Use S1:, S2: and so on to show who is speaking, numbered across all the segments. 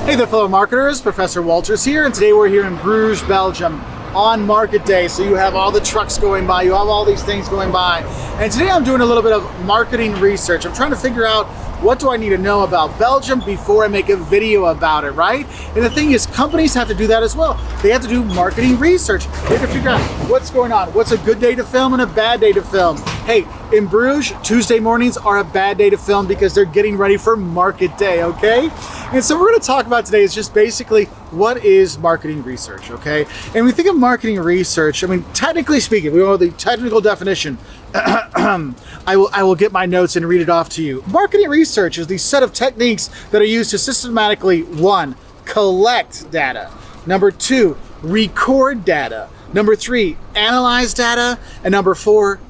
S1: Hey there, fellow marketers, Professor Wolters here, and today we're here in Bruges, Belgium on market day. So you have all the trucks going by, you have all these things going by. And today I'm doing a little bit of marketing research. I'm trying to figure out what do I need to know about Belgium before I make a video about it, right? And the thing is, companies have to do that as well. They have to do marketing research. They have to figure out what's going on, what's a good day to film and a bad day to film. Hey, in Bruges, Tuesday mornings are a bad day to film because they're getting ready for market day, okay? And so we're gonna talk about today is just basically what is marketing research, okay? And when we think of marketing research, I mean, technically speaking, we know the technical definition. I will get my notes and read it off to you. Marketing research is the set of techniques that are used to systematically, 1, collect data, number 2, record data, number 3, analyze data, and number 4,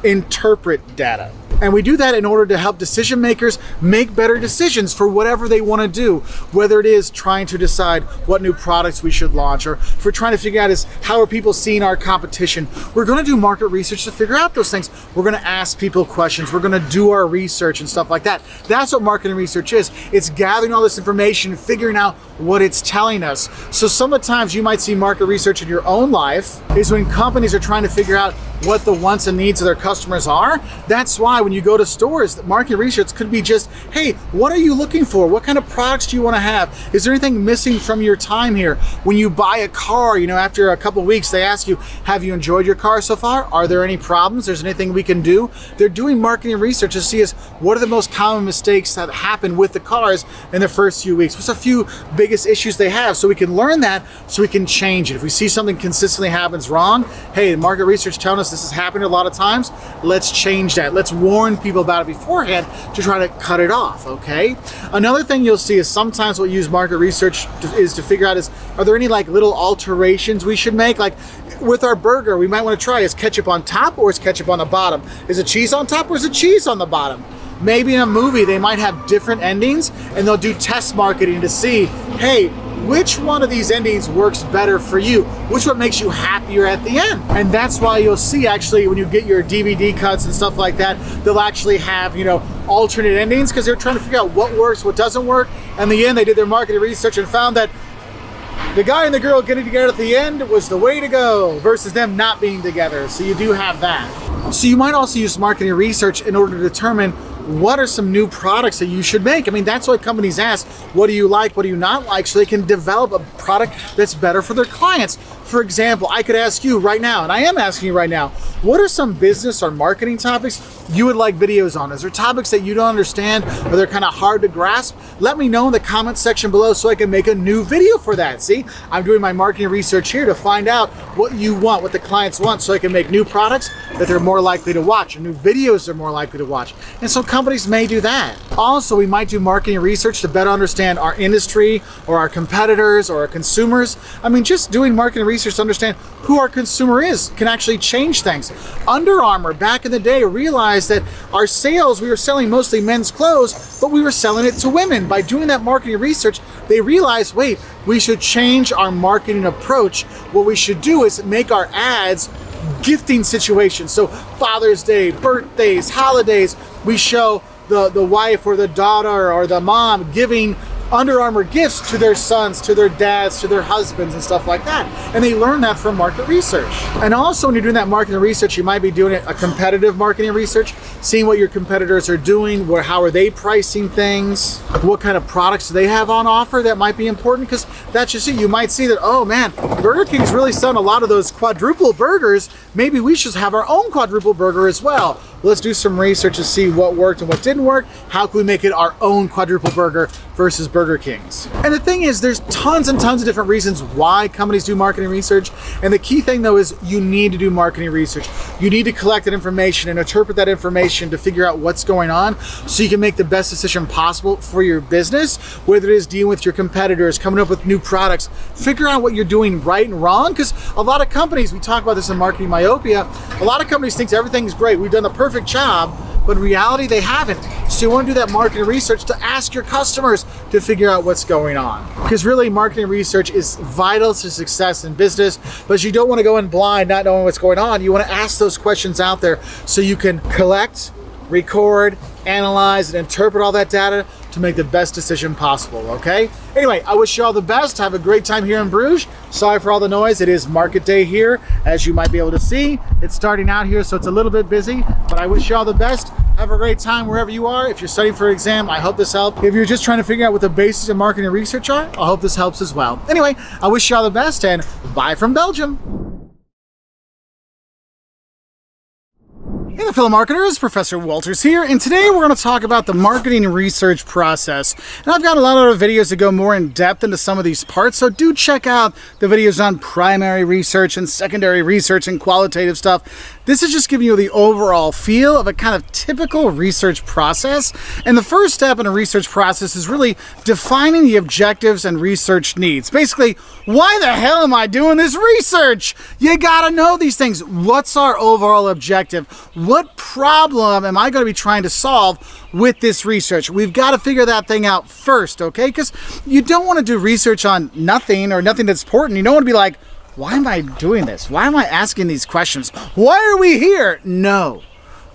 S1: interpret data. And we do that in order to help decision makers make better decisions for whatever they want to do, whether it is trying to decide what new products we should launch, or if we're trying to figure out is how are people seeing our competition. We're going to do market research to figure out those things. We're going to ask people questions. We're going to do our research and stuff like that. That's what marketing research is. It's gathering all this information and figuring out what it's telling us. So some of the times you might see market research in your own life is when companies are trying to figure out what the wants and needs of their customers are. That's why when you go to stores, market research could be just, hey, what are you looking for? What kind of products do you want to have? Is there anything missing from your time here? When you buy a car, after a couple of weeks, they ask you, have you enjoyed your car so far? Are there any problems? Is there anything we can do? They're doing marketing research to see what are the most common mistakes that happen with the cars in the first few weeks. What's a few biggest issues they have, so we can learn that, so we can change it. If we see something consistently happens wrong, hey, the market research telling us this is happening a lot of times, let's change that. Let's warn people about it beforehand to try to cut it off, okay? Another thing you'll see is sometimes what we use market research is to figure out is, are there any like little alterations we should make? Like with our burger, we might want to try, is ketchup on top or is ketchup on the bottom? Is it cheese on top or is it cheese on the bottom? Maybe in a movie, they might have different endings and they'll do test marketing to see, hey, which one of these endings works better for you? Which one makes you happier at the end? And that's why you'll see actually when you get your DVD cuts and stuff like that, they'll actually have, alternate endings because they're trying to figure out what works, what doesn't work. And in the end, they did their marketing research and found that the guy and the girl getting together at the end was the way to go versus them not being together. So you do have that. So you might also use marketing research in order to determine what are some new products that you should make. I mean, that's what companies ask. What do you like? What do you not like? So they can develop a product that's better for their clients. For example, I could ask you right now, and I am asking you right now, what are some business or marketing topics you would like videos on? Is there topics that you don't understand or they're kind of hard to grasp? Let me know in the comment section below so I can make a new video for that. See, I'm doing my marketing research here to find out what you want, what the clients want, so I can make new products that they're more likely to watch, and new videos they're more likely to watch. And so companies may do that. Also, we might do marketing research to better understand our industry or our competitors or our consumers. I mean, just doing marketing research to understand who our consumer is can actually change things. Under Armour back in the day realized that our sales, we were selling mostly men's clothes, but we were selling it to women. By doing that marketing research, they realized, wait, we should change our marketing approach. What we should do is make our ads gifting situations. So Father's Day, birthdays, holidays, we show the wife or the daughter or the mom giving Under Armour gifts to their sons, to their dads, to their husbands and stuff like that. And they learn that from market research. And also when you're doing that marketing research, you might be doing a competitive marketing research, seeing what your competitors are doing, how are they pricing things, what kind of products do they have on offer that might be important, because that's just it. You might see that, oh man, Burger King's really selling a lot of those quadruple burgers. Maybe we should have our own quadruple burger as well. Let's do some research to see what worked and what didn't work. How can we make it our own quadruple burger versus Burger King's? And the thing is, there's tons and tons of different reasons why companies do marketing research. And the key thing though is you need to do marketing research. You need to collect that information and interpret that information to figure out what's going on so you can make the best decision possible for your business, whether it is dealing with your competitors, coming up with new products, figure out what you're doing right and wrong. Because a lot of companies, we talk about this in Marketing Myopia, a lot of companies think everything's great. We've done the perfect job, but in reality they haven't. So you want to do that marketing research to ask your customers to figure out what's going on. Because really marketing research is vital to success in business, but you don't want to go in blind not knowing what's going on. You want to ask those questions out there so you can collect, record, analyze and interpret all that data to make the best decision possible, okay? Anyway, I wish you all the best. Have a great time here in Bruges. Sorry for all the noise. It is market day here, as you might be able to see. It's starting out here, so it's a little bit busy, but I wish you all the best. Have a great time wherever you are. If you're studying for an exam, I hope this helped. If you're just trying to figure out what the basics of marketing research are, I hope this helps as well. Anyway, I wish you all the best, and bye from Belgium. Hey there, fellow marketers, Professor Wolters here, and today we're going to talk about the marketing research process. And I've got a lot of videos that go more in depth into some of these parts, so do check out the videos on primary research and secondary research and qualitative stuff. This is just giving you the overall feel of a kind of typical research process. And the first step in a research process is really defining the objectives and research needs. Basically, why the hell am I doing this research? You gotta know these things. What's our overall objective? What problem am I going to be trying to solve with this research? We've got to figure that thing out first, okay? Because you don't want to do research on nothing or nothing that's important. You don't want to be like, why am I doing this? Why am I asking these questions? Why are we here? No.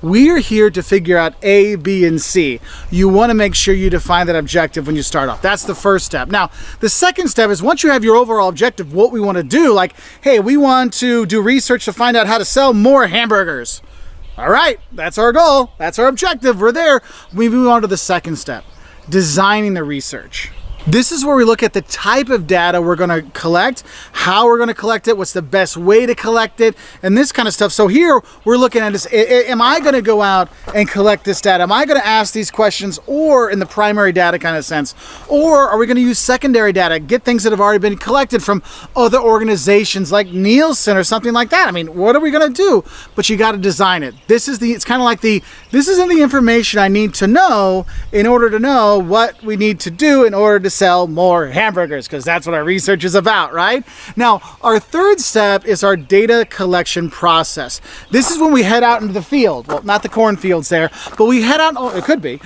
S1: We're here to figure out A, B, and C. You want to make sure you define that objective when you start off. That's the first step. Now, the second step is once you have your overall objective, what we want to do, like, hey, we want to do research to find out how to sell more hamburgers. All right, that's our goal. That's our objective. We're there. We move on to the second step, designing the research. This is where we look at the type of data we're going to collect, how we're going to collect it, what's the best way to collect it, and this kind of stuff. So here we're looking at this. Am I going to go out and collect this data? Am I going to ask these questions, or in the primary data kind of sense? Or are we going to use secondary data, get things that have already been collected from other organizations like Nielsen or something like that? I mean, what are we going to do? But you got to design it. It's kind of like this isn't the information I need to know in order to know what we need to do in order to sell more hamburgers, because that's what our research is about, right? Now, our third step is our data collection process. This is when we head out into the field. Well, not the cornfields there, but we head out, oh, it could be,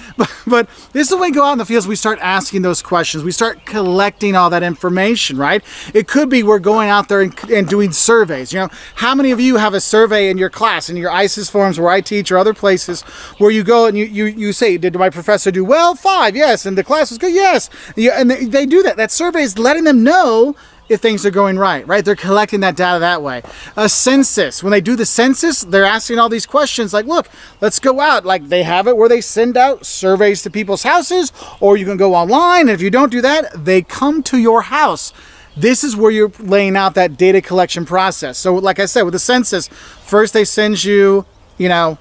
S1: but this is when we go out in the fields, we start asking those questions. We start collecting all that information, right? It could be we're going out there and doing surveys. You know, how many of you have a survey in your class, in your ISIS forums where I teach or other places where you go and you say, did my professor do well? 5, yes. And the class was good, yes. And they do that. That survey is letting them know if things are going right? They're collecting that data that way. A census, when they do the census, they're asking all these questions like, look, let's go out. Like they have it where they send out surveys to people's houses, or you can go online. And if you don't do that, they come to your house. This is where you're laying out that data collection process. So like I said, with the census, first they send you, a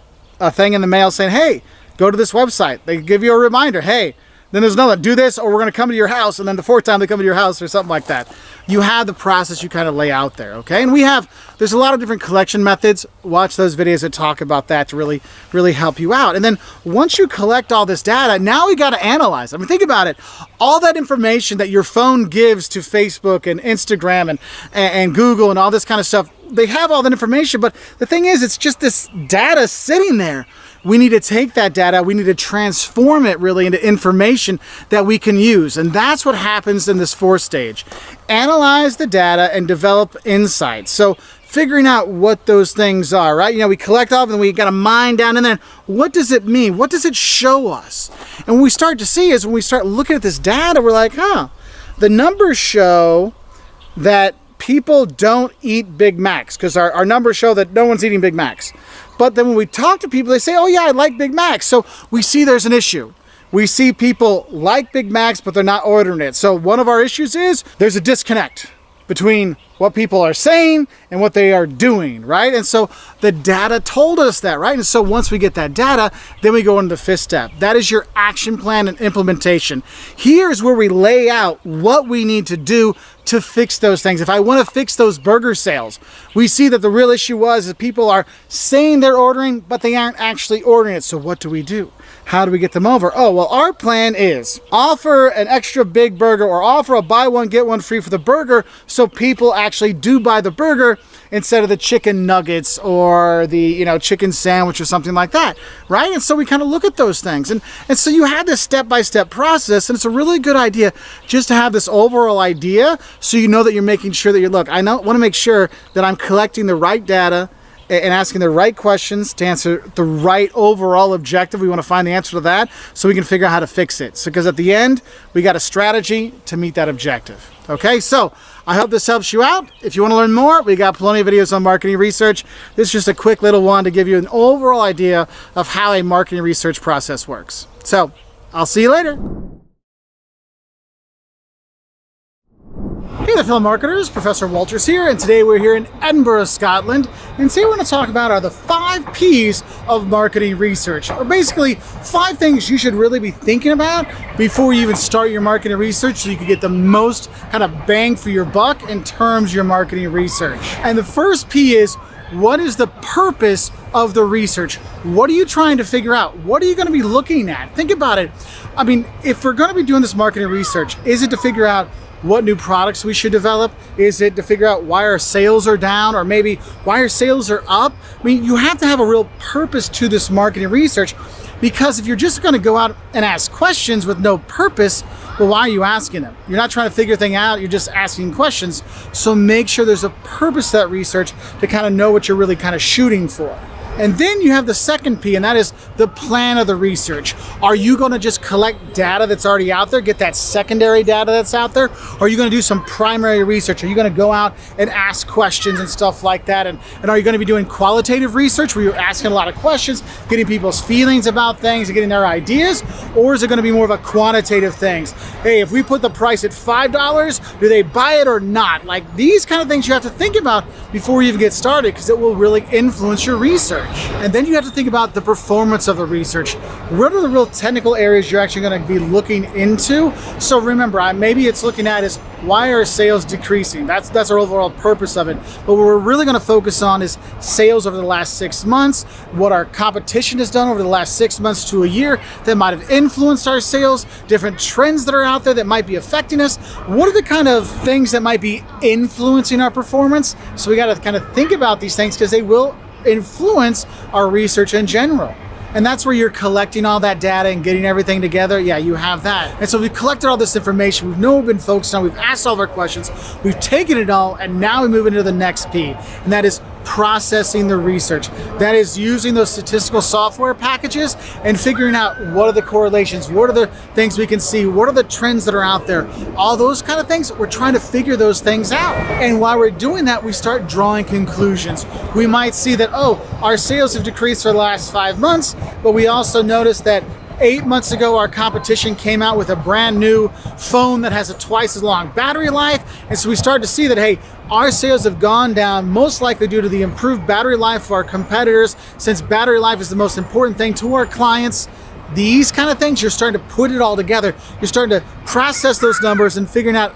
S1: thing in the mail saying, hey, go to this website. They give you a reminder, hey, then there's another, do this, or we're going to come to your house, and then the fourth time they come to your house or something like that. You have the process you kind of lay out there, okay? And there's a lot of different collection methods. Watch those videos that talk about that to really, really help you out. And then once you collect all this data, now we got to analyze. I mean, think about it. All that information that your phone gives to Facebook and Instagram and Google and all this kind of stuff, they have all that information, but the thing is, it's just this data sitting there. We need to take that data, we need to transform it really into information that we can use. And that's what happens in this fourth stage. Analyze the data and develop insights. So figuring out what those things are, right? We collect all of them, we got to mine down, and then what does it mean? What does it show us? And what we start to see is when we start looking at this data, we're like, the numbers show that people don't eat Big Macs, because our numbers show that no one's eating Big Macs. But then when we talk to people, they say, oh yeah, I like Big Macs. So we see there's an issue. We see people like Big Macs, but they're not ordering it. So one of our issues is there's a disconnect between what people are saying and what they are doing, right? And so the data told us that, right? And so once we get that data, then we go into the fifth step. That is your action plan and implementation. Here's where we lay out what we need to do to fix those things. If I want to fix those burger sales, we see that the real issue was that people are saying they're ordering, but they aren't actually ordering it. So what do we do? How do we get them over? Oh, well, our plan is offer an extra big burger or offer a buy one, get one free for the burger, so people actually do buy the burger instead of the chicken nuggets or the chicken sandwich or something like that, right? And so we kind of look at those things. And so you have this step-by-step process, and it's a really good idea just to have this overall idea so you know that you're making sure that I want to make sure that I'm collecting the right data and asking the right questions to answer the right overall objective. We want to find the answer to that so we can figure out how to fix it. So, because at the end, we got a strategy to meet that objective. Okay, so I hope this helps you out. If you want to learn more, we got plenty of videos on marketing research. This is just a quick little one to give you an overall idea of how a marketing research process works. So, I'll see you later. Hey there, fellow marketers, Professor Wolters here, and today we're here in Edinburgh, Scotland, and today we're going to talk about are the 5 P's of marketing research, or basically 5 things you should really be thinking about before you even start your marketing research so you can get the most kind of bang for your buck in terms of your marketing research. And the first P is, what is the purpose of the research? What are you trying to figure out? What are you going to be looking at? Think about it. I mean, if we're going to be doing this marketing research, is it to figure out what new products we should develop? Is it to figure out why our sales are down, or maybe why our sales are up? I mean, you have to have a real purpose to this marketing research, because if you're just going to go out and ask questions with no purpose, well, why are you asking them? You're not trying to figure things out, you're just asking questions. So make sure there's a purpose to that research to kind of know what you're really kind of shooting for. And then you have the second P, and that is the plan of the research. Are you going to just collect data that's already out there, get that secondary data that's out there? Or are you going to do some primary research? Are you going to go out and ask questions and stuff like that? And are you going to be doing qualitative research where you're asking a lot of questions, getting people's feelings about things and getting their ideas? Or is it going to be more of a quantitative things? Hey, if we put the price at $5, do they buy it or not? Like, these kind of things you have to think about before you even get started, because it will really influence your research. And then you have to think about the performance of the research. What are the real technical areas you're actually going to be looking into? So remember, maybe it's looking at is, why are sales decreasing? That's our overall purpose of it. But what we're really going to focus on is sales over the last 6 months, what our competition has done over the last 6 months to a year that might have influenced our sales, different trends that are out there that might be affecting us. What are the kind of things that might be influencing our performance? So we got to kind of think about these things, because they will influence our research in general. And that's where you're collecting all that data and getting everything together. Yeah, you have that. And so we've collected all this information. We've known we've been focused on. We've asked all of our questions. We've taken it all, and now we move into the next P, and that is processing the research. That is using those statistical software packages and figuring out what are the correlations, what are the things we can see, what are the trends that are out there, all those kind of things. We're trying to figure those things out. And while we're doing that, we start drawing conclusions. We might see that, oh, our sales have decreased for the last 5 months, but we also noticed that 8 months ago, our competition came out with a brand new phone that has a twice as long battery life. And so we started to see that, hey, our sales have gone down, most likely due to the improved battery life for our competitors, since battery life is the most important thing to our clients. These kind of things, you're starting to put it all together. You're starting to process those numbers and figuring out,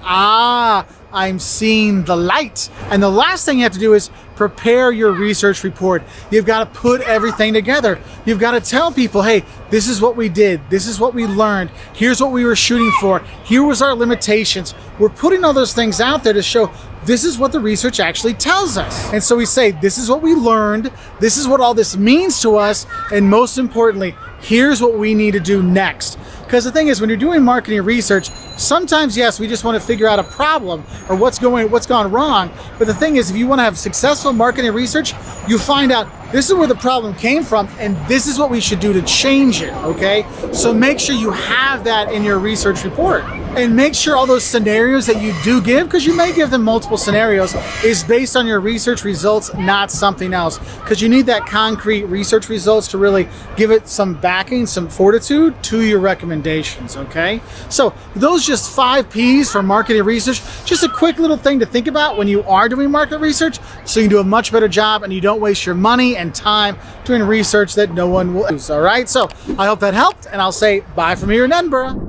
S1: I'm seeing the light. And the last thing you have to do is prepare your research report. You've got to put everything together. You've got to tell people, hey, this is what we did. This is what we learned. Here's what we were shooting for. Here was our limitations. We're putting all those things out there to show this is what the research actually tells us. And so we say, this is what we learned. This is what all this means to us. And most importantly, here's what we need to do next. Because the thing is, when you're doing marketing research, sometimes, yes, we just want to figure out a problem or what's gone wrong. But the thing is, if you want to have successful marketing research, you find out this is where the problem came from, and this is what we should do to change it, okay? So make sure you have that in your research report. And make sure all those scenarios that you do give, because you may give them multiple scenarios, is based on your research results, not something else. Because you need that concrete research results to really give it some backing, some fortitude to your recommendations, okay? So those just 5 P's for marketing research. Just a quick little thing to think about when you are doing market research, so you can do a much better job and you don't waste your money and time doing research that no one will use, all right? So I hope that helped, and I'll say bye from here in Edinburgh.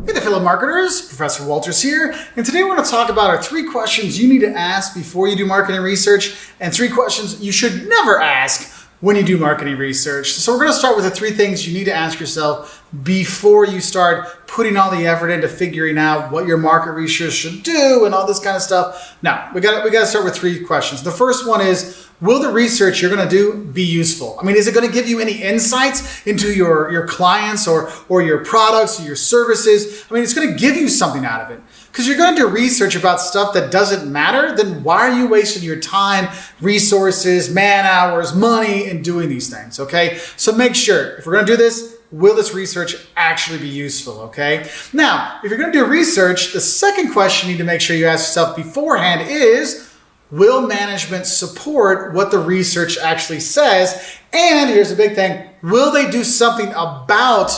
S1: Hey there, fellow marketers, Professor Wolters here, and today we're going to talk about our 3 questions you need to ask before you do marketing research, and 3 questions you should never ask when you do marketing research. So we're going to start with the 3 things you need to ask yourself before you start putting all the effort into figuring out what your market research should do and all this kind of stuff. Now, we got to start with 3 questions. The first one is, will the research you're going to do be useful? I mean, is it going to give you any insights into your clients or your products or your services? I mean, it's going to give you something out of it. Because you're going to do research about stuff that doesn't matter, then why are you wasting your time, resources, man hours, money in doing these things, okay? So make sure, if we're going to do this, will this research actually be useful, okay? Now, if you're going to do research, the second question you need to make sure you ask yourself beforehand is, will management support what the research actually says? And here's the big thing, will they do something about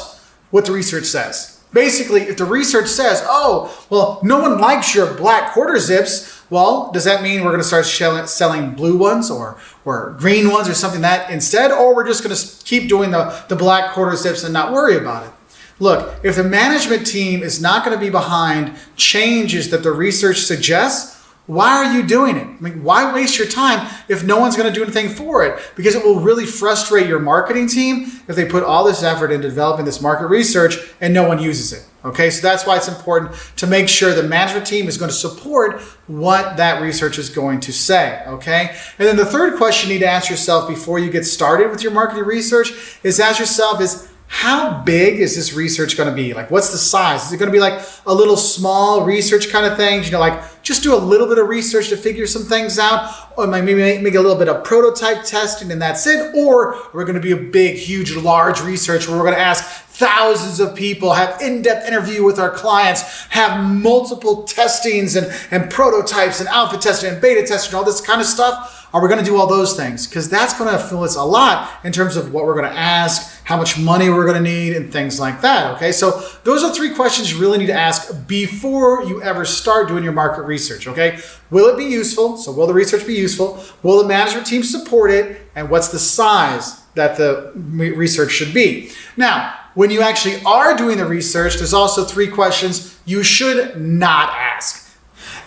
S1: what the research says? Basically, if the research says, oh, well, no one likes your black quarter zips, well, does that mean we're going to start selling blue ones or green ones or something like that instead? Or we're just going to keep doing the black quarter zips and not worry about it? Look, if the management team is not going to be behind changes that the research suggests, why are you doing it? I mean, why waste your time if no one's going to do anything for it? Because it will really frustrate your marketing team if they put all this effort into developing this market research and no one uses it. Okay, so that's why it's important to make sure the management team is going to support what that research is going to say. Okay, and then the third question you need to ask yourself before you get started with your marketing research is ask yourself how big is this research going to be? Like, what's the size? Is it going to be like a little small research kind of thing? You know, like just do a little bit of research to figure some things out, or maybe make a little bit of prototype testing and that's it. Or we're going to be a big, huge, large research where we're going to ask thousands of people, have in-depth interview with our clients, have multiple testings and prototypes and alpha testing and beta testing, all this kind of stuff. Are we going to do all those things? Because that's going to influence a lot in terms of what we're going to ask, how much money we're going to need, and things like that. Okay, so those are three questions you really need to ask before you ever start doing your market research. Okay, will it be useful? So will the research be useful? Will the management team support it? And what's the size that the research should be? Now, when you actually are doing the research, there's also three questions you should not ask.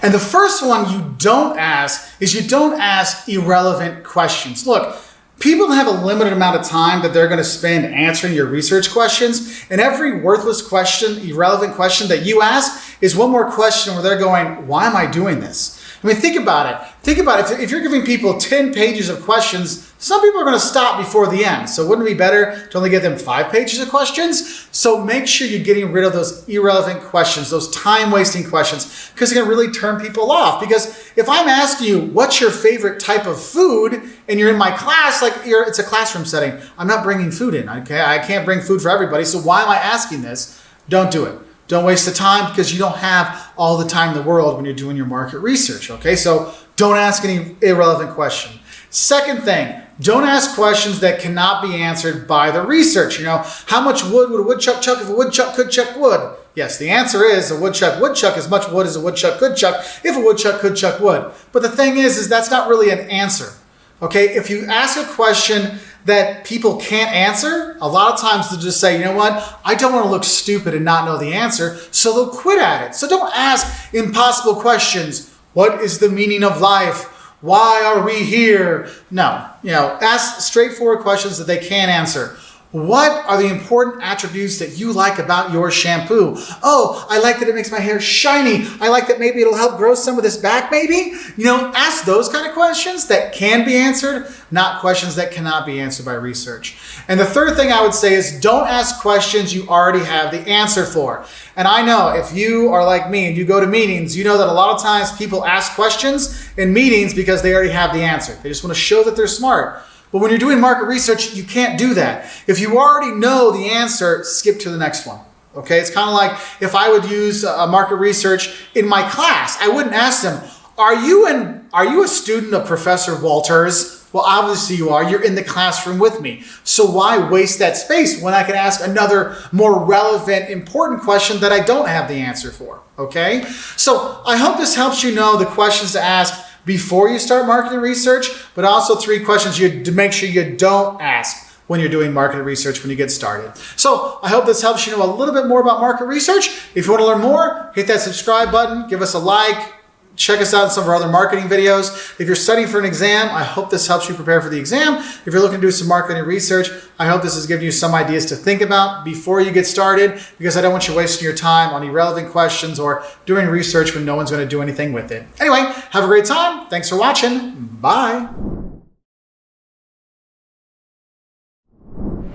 S1: And the first one you don't ask is you don't ask irrelevant questions. Look, people have a limited amount of time that they're going to spend answering your research questions, and every worthless question, irrelevant question that you ask is one more question where they're going, why am I doing this? I mean, think about it. Think about it. If you're giving people 10 pages of questions, some people are going to stop before the end. So wouldn't it be better to only give them 5 pages of questions? So make sure you're getting rid of those irrelevant questions, those time-wasting questions, because it can really turn people off. Because if I'm asking you, what's your favorite type of food, and you're in my class, like it's a classroom setting, I'm not bringing food in, okay? I can't bring food for everybody, so why am I asking this? Don't do it. Don't waste the time because you don't have all the time in the world when you're doing your market research, okay? So don't ask any irrelevant question. Second thing, don't ask questions that cannot be answered by the research. You know, how much wood would a woodchuck chuck if a woodchuck could chuck wood? Yes, the answer is a woodchuck would chuck as much wood as a woodchuck could chuck if a woodchuck could chuck wood. But the thing is that's not really an answer, okay? If you ask a question that people can't answer, a lot of times they'll just say, you know what, I don't want to look stupid and not know the answer, so they'll quit at it. So don't ask impossible questions. What is the meaning of life? Why are we here? No, ask straightforward questions that they can't answer. What are the important attributes that you like about your shampoo? Oh, I like that it makes my hair shiny. I like that maybe it'll help grow some of this back maybe. Ask those kind of questions that can be answered, not questions that cannot be answered by research. And the third thing I would say is don't ask questions you already have the answer for. And I know if you are like me and you go to meetings, you know that a lot of times people ask questions in meetings because they already have the answer. They just want to show that they're smart. But when you're doing market research, you can't do that. If you already know the answer, skip to the next one. Okay, it's kind of like if I would use market research in my class, I wouldn't ask them, are you a student of Professor Wolters? Well, obviously you are. You're in the classroom with me. So why waste that space when I can ask another more relevant, important question that I don't have the answer for? Okay, so I hope this helps you know the questions to ask before you start marketing research, but also 3 questions to make sure you don't ask when you're doing market research when you get started. So I hope this helps you know a little bit more about market research. If you want to learn more, hit that subscribe button, give us a like, check us out in some of our other marketing videos. If you're studying for an exam, I hope this helps you prepare for the exam. If you're looking to do some marketing research, I hope this has given you some ideas to think about before you get started, because I don't want you wasting your time on irrelevant questions or doing research when no one's going to do anything with it. Anyway, have a great time. Thanks for watching. Bye.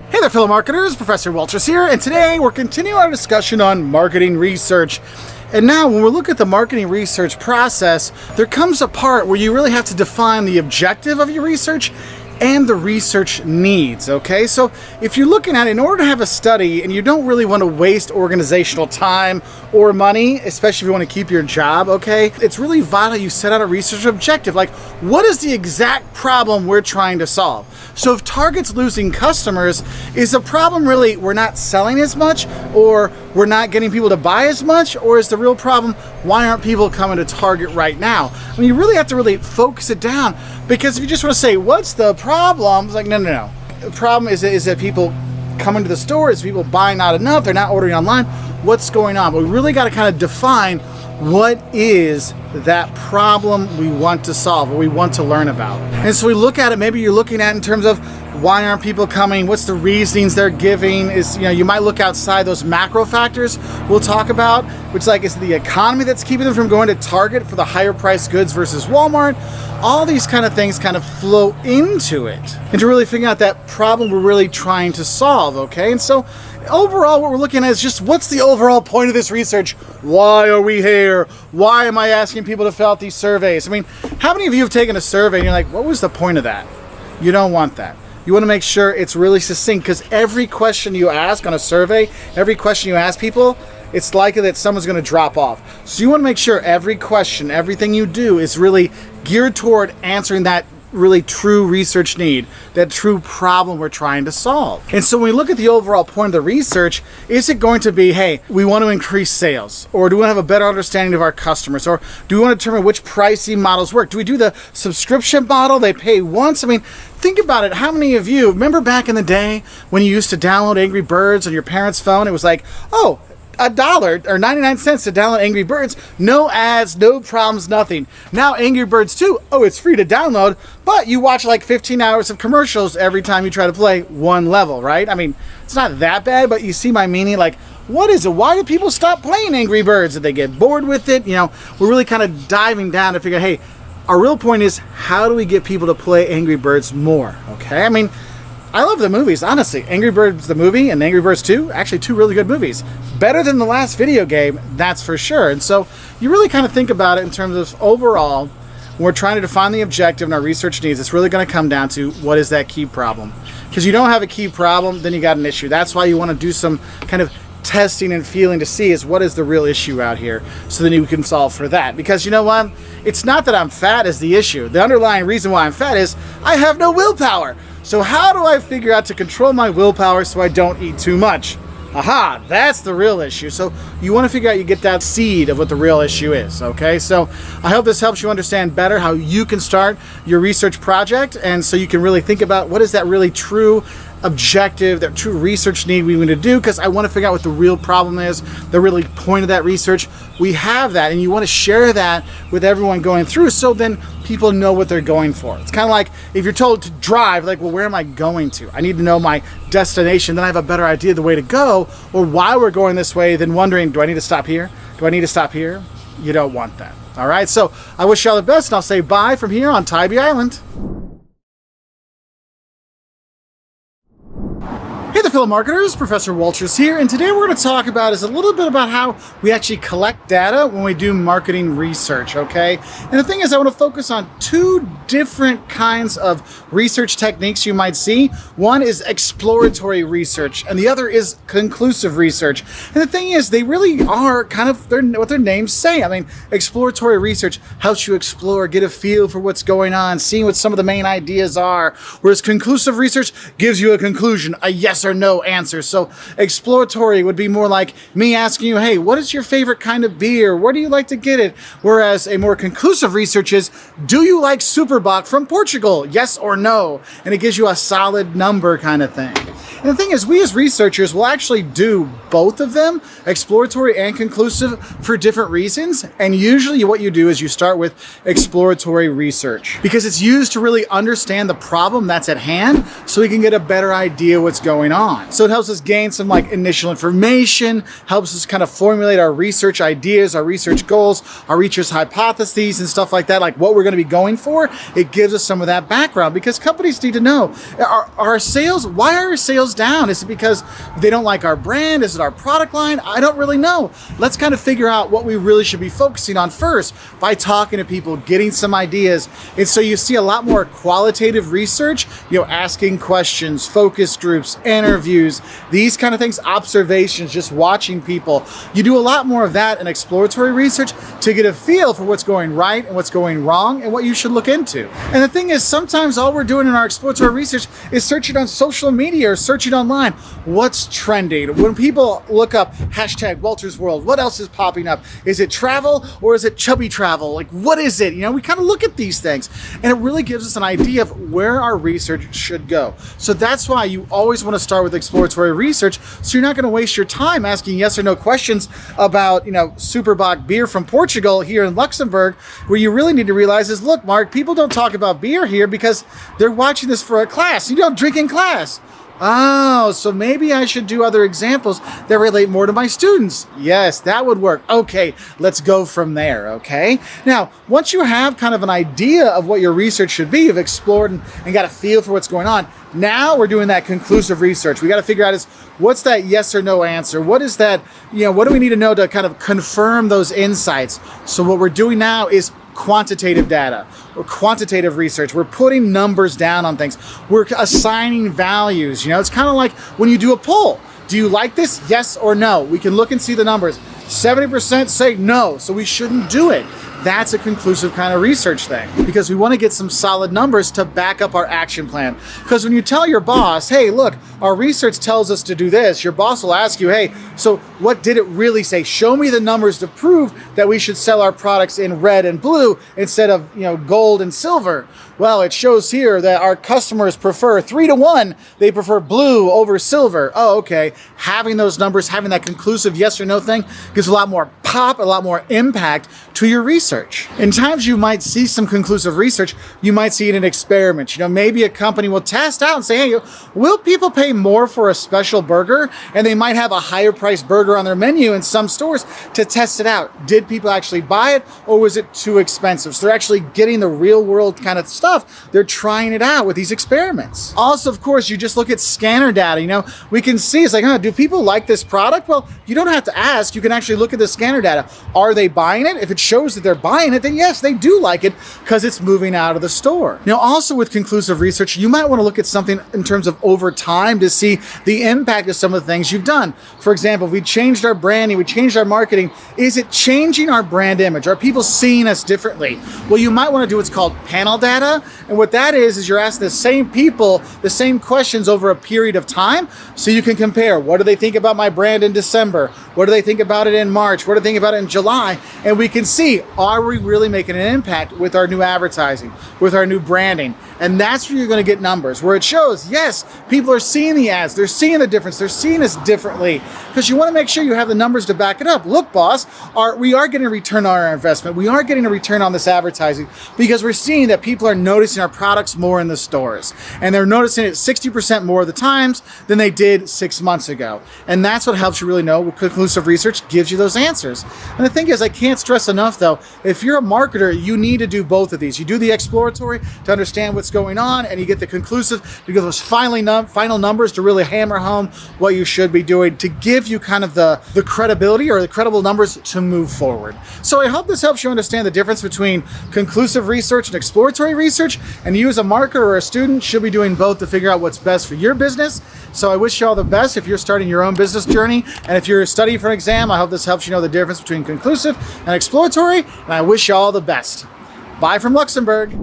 S1: Hey there, fellow marketers. Professor Wolters here, and today we're continuing our discussion on marketing research. And now when we look at the marketing research process, there comes a part where you really have to define the objective of your research and the research needs, okay? So if you're looking at it, in order to have a study and you don't really want to waste organizational time or money, especially if you want to keep your job, okay? It's really vital you set out a research objective. Like, what is the exact problem we're trying to solve? So if Target's losing customers, is the problem really we're not selling as much, or we're not getting people to buy as much, or is the real problem why aren't people coming to Target right now? I mean, you really have to really focus it down, because if you just want to say, what's the problem? It's like, no. The problem is that people coming to the store, is people buying not enough, they're not ordering online, what's going on? But we really got to kind of define what is that problem we want to solve, or we want to learn about. And so we look at it, maybe you're looking at in terms of why aren't people coming, what's the reasonings they're giving, is, you might look outside those macro factors we'll talk about, which like is the economy that's keeping them from going to Target for the higher priced goods versus Walmart. All these kind of things kind of flow into it, and to really figure out that problem we're really trying to solve, okay? And so overall, what we're looking at is just what's the overall point of this research? Why are we here? Why am I asking people to fill out these surveys? I mean, how many of you have taken a survey and you're like, what was the point of that? You don't want that. You want to make sure it's really succinct, because every question you ask on a survey, every question you ask people, it's likely that someone's going to drop off. So you want to make sure every question, everything you do is really geared toward answering that really true research need, that true problem we're trying to solve. And so when we look at the overall point of the research, is it going to be, hey, we want to increase sales, or do we want to have a better understanding of our customers, or do we want to determine which pricing models work? Do we do the subscription model, they pay once? I mean, think about it. How many of you remember back in the day when you used to download Angry Birds on your parents' phone? It was like, oh, $1 or 99 cents to download Angry Birds. No ads, no problems, nothing. Now Angry Birds 2, oh, it's free to download, but you watch like 15 hours of commercials every time you try to play one level, right? I mean, it's not that bad, but you see my meaning? Like, what is it? Why do people stop playing Angry Birds? Did they get bored with it? We're really kind of diving down to figure, hey, our real point is, how do we get people to play Angry Birds more, okay? I mean, I love the movies, honestly. Angry Birds the movie and Angry Birds 2, actually two really good movies. Better than the last video game, that's for sure. And so you really kind of think about it in terms of overall, when we're trying to define the objective and our research needs, it's really going to come down to what is that key problem. Because you don't have a key problem, then you got an issue. That's why you want to do some kind of testing and feeling to see is what is the real issue out here, so then you can solve for that. Because you know what? It's not that I'm fat is the issue. The underlying reason why I'm fat is I have no willpower. So how do I figure out to control my willpower so I don't eat too much? Aha, that's the real issue. So you want to figure out, you get that seed of what the real issue is, okay? So I hope this helps you understand better how you can start your research project, and so you can really think about what is that really true objective, that true research need we want to do, because I want to figure out what the real problem is, the really point of that research. We have that, and you want to share that with everyone going through, so then people know what they're going for. It's kind of like if you're told to drive, like, well, where am I going to? I need to know my destination, then I have a better idea of the way to go, or why we're going this way, than wondering, do I need to stop here? Do I need to stop here? You don't want that. All right, so I wish you all the best, and I'll say bye from here on Tybee Island. Hey there, fellow marketers, Professor Wolters here, and today we're going to talk about is a little bit about how we actually collect data when we do marketing research, okay? And the thing is, I want to focus on two different kinds of research techniques you might see. One is exploratory research, and the other is conclusive research. And the thing is, they really are kind of what their names say. I mean, exploratory research helps you explore, get a feel for what's going on, seeing what some of the main ideas are, whereas conclusive research gives you a conclusion, a yes or no answer. So exploratory would be more like me asking you, hey, what is your favorite kind of beer? Where do you like to get it? Whereas a more conclusive research is, do you like Superbock from Portugal? Yes or no? And it gives you a solid number kind of thing. And the thing is, we as researchers will actually do both of them, exploratory and conclusive, for different reasons. And usually what you do is you start with exploratory research, because it's used to really understand the problem that's at hand, so we can get a better idea what's going on. So it helps us gain some initial information, helps us kind of formulate our research ideas, our research goals, our research hypotheses and stuff like that, like what we're going to be going for. It gives us some of that background, because companies need to know, are our sales, why are our sales closed down? Is it because they don't like our brand? Is it our product line? I don't really know. Let's kind of figure out what we really should be focusing on first by talking to people, getting some ideas. And so you see a lot more qualitative research, asking questions, focus groups, interviews, these kind of things, observations, just watching people. You do a lot more of that in exploratory research to get a feel for what's going right and what's going wrong and what you should look into. And the thing is, sometimes all we're doing in our exploratory research is searching on social media or searching online. What's trending? When people look up hashtag Wolters World, what else is popping up? Is it travel or is it chubby travel? Like, what is it? We kind of look at these things, and it really gives us an idea of where our research should go. So that's why you always want to start with exploratory research, so you're not going to waste your time asking yes or no questions about, Superbock beer from Portugal here in Luxembourg. Where you really need to realize is, look, Mark, people don't talk about beer here because they're watching this for a class. You don't drink in class. Oh, so maybe I should do other examples that relate more to my students. Yes, that would work. Okay, let's go from there, okay? Now, once you have kind of an idea of what your research should be, you've explored and got a feel for what's going on, now we're doing that conclusive research. We got to figure out what's that yes or no answer? What is that, what do we need to know to kind of confirm those insights? So what we're doing now is quantitative data or quantitative research. We're putting numbers down on things. We're assigning values. It's kind of like when you do a poll. Do you like this? Yes or no? We can look and see the numbers. 70% say no, so we shouldn't do it. That's a conclusive kind of research thing, because we want to get some solid numbers to back up our action plan. Because when you tell your boss, hey, look, our research tells us to do this, your boss will ask you, hey, so what did it really say? Show me the numbers to prove that we should sell our products in red and blue instead of, gold and silver. Well, it shows here that our customers prefer 3-to-1. They prefer blue over silver. Oh, okay. Having those numbers, having that conclusive yes or no thing gives a lot more pop, a lot more impact to your research. In times you might see some conclusive research, you might see it in experiments. Maybe a company will test out and say, hey, will people pay more for a special burger? And they might have a higher priced burger on their menu in some stores to test it out. Did people actually buy it, or was it too expensive? So they're actually getting the real world kind of stuff. They're trying it out with these experiments. Also, of course, you just look at scanner data. We can see, it's like, do people like this product? Well, you don't have to ask. You can actually look at the scanner data. Are they buying it? If it shows that they're buying it, then yes, they do like it because it's moving out of the store. Also with conclusive research, you might want to look at something in terms of over time to see the impact of some of the things you've done. For example, if we changed our branding, we changed our marketing, is it changing our brand image? Are people seeing us differently? Well, you might want to do what's called panel data. And what that is you're asking the same people the same questions over a period of time, so you can compare. What do they think about my brand in December? What do they think about it in March? What do they think about it in July? And we can see, are we really making an impact with our new advertising, with our new branding? And that's where you're going to get numbers, where it shows, yes, people are seeing the ads, they're seeing the difference, they're seeing us differently, because you want to make sure you have the numbers to back it up. Look, boss, we are getting a return on our investment. We are getting a return on this advertising because we're seeing that people are noticing our products more in the stores. And they're noticing it 60% more of the times than they did 6 months ago. And that's what helps you really know. Conclusive research gives you those answers. And the thing is, I can't stress enough though, if you're a marketer, you need to do both of these. You do the exploratory to understand what's going on, and you get the conclusive to get those final numbers to really hammer home what you should be doing to give you kind of the credibility or the credible numbers to move forward. So I hope this helps you understand the difference between conclusive research and exploratory research, and you as a marketer or a student should be doing both to figure out what's best for your business. So I wish you all the best if you're starting your own business journey, and if you're studying for an exam, I hope this helps you know the difference between conclusive and exploratory, and I wish you all the best. Bye from Luxembourg.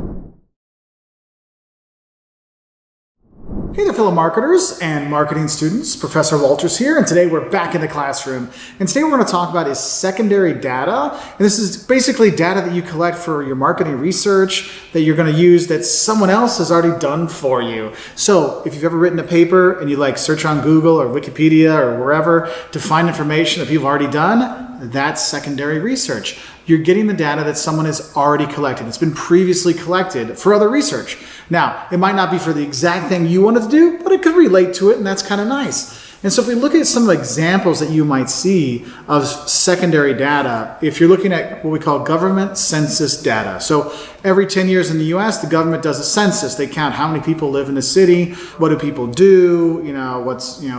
S1: Hey there, fellow marketers and marketing students. Professor Wolters here, and today we're back in the classroom. And today we're going to talk about is secondary data. And this is basically data that you collect for your marketing research that you're going to use that someone else has already done for you. So if you've ever written a paper and you search on Google or Wikipedia or wherever to find information that people have already done, that's secondary research. You're getting the data that someone has already collected. It's been previously collected for other research. Now, it might not be for the exact thing you wanted to do, but it could relate to it, and that's kind of nice. And so if we look at some examples that you might see of secondary data, if you're looking at what we call government census data. So every 10 years in the US, the government does a census. They count how many people live in the city, what do people do,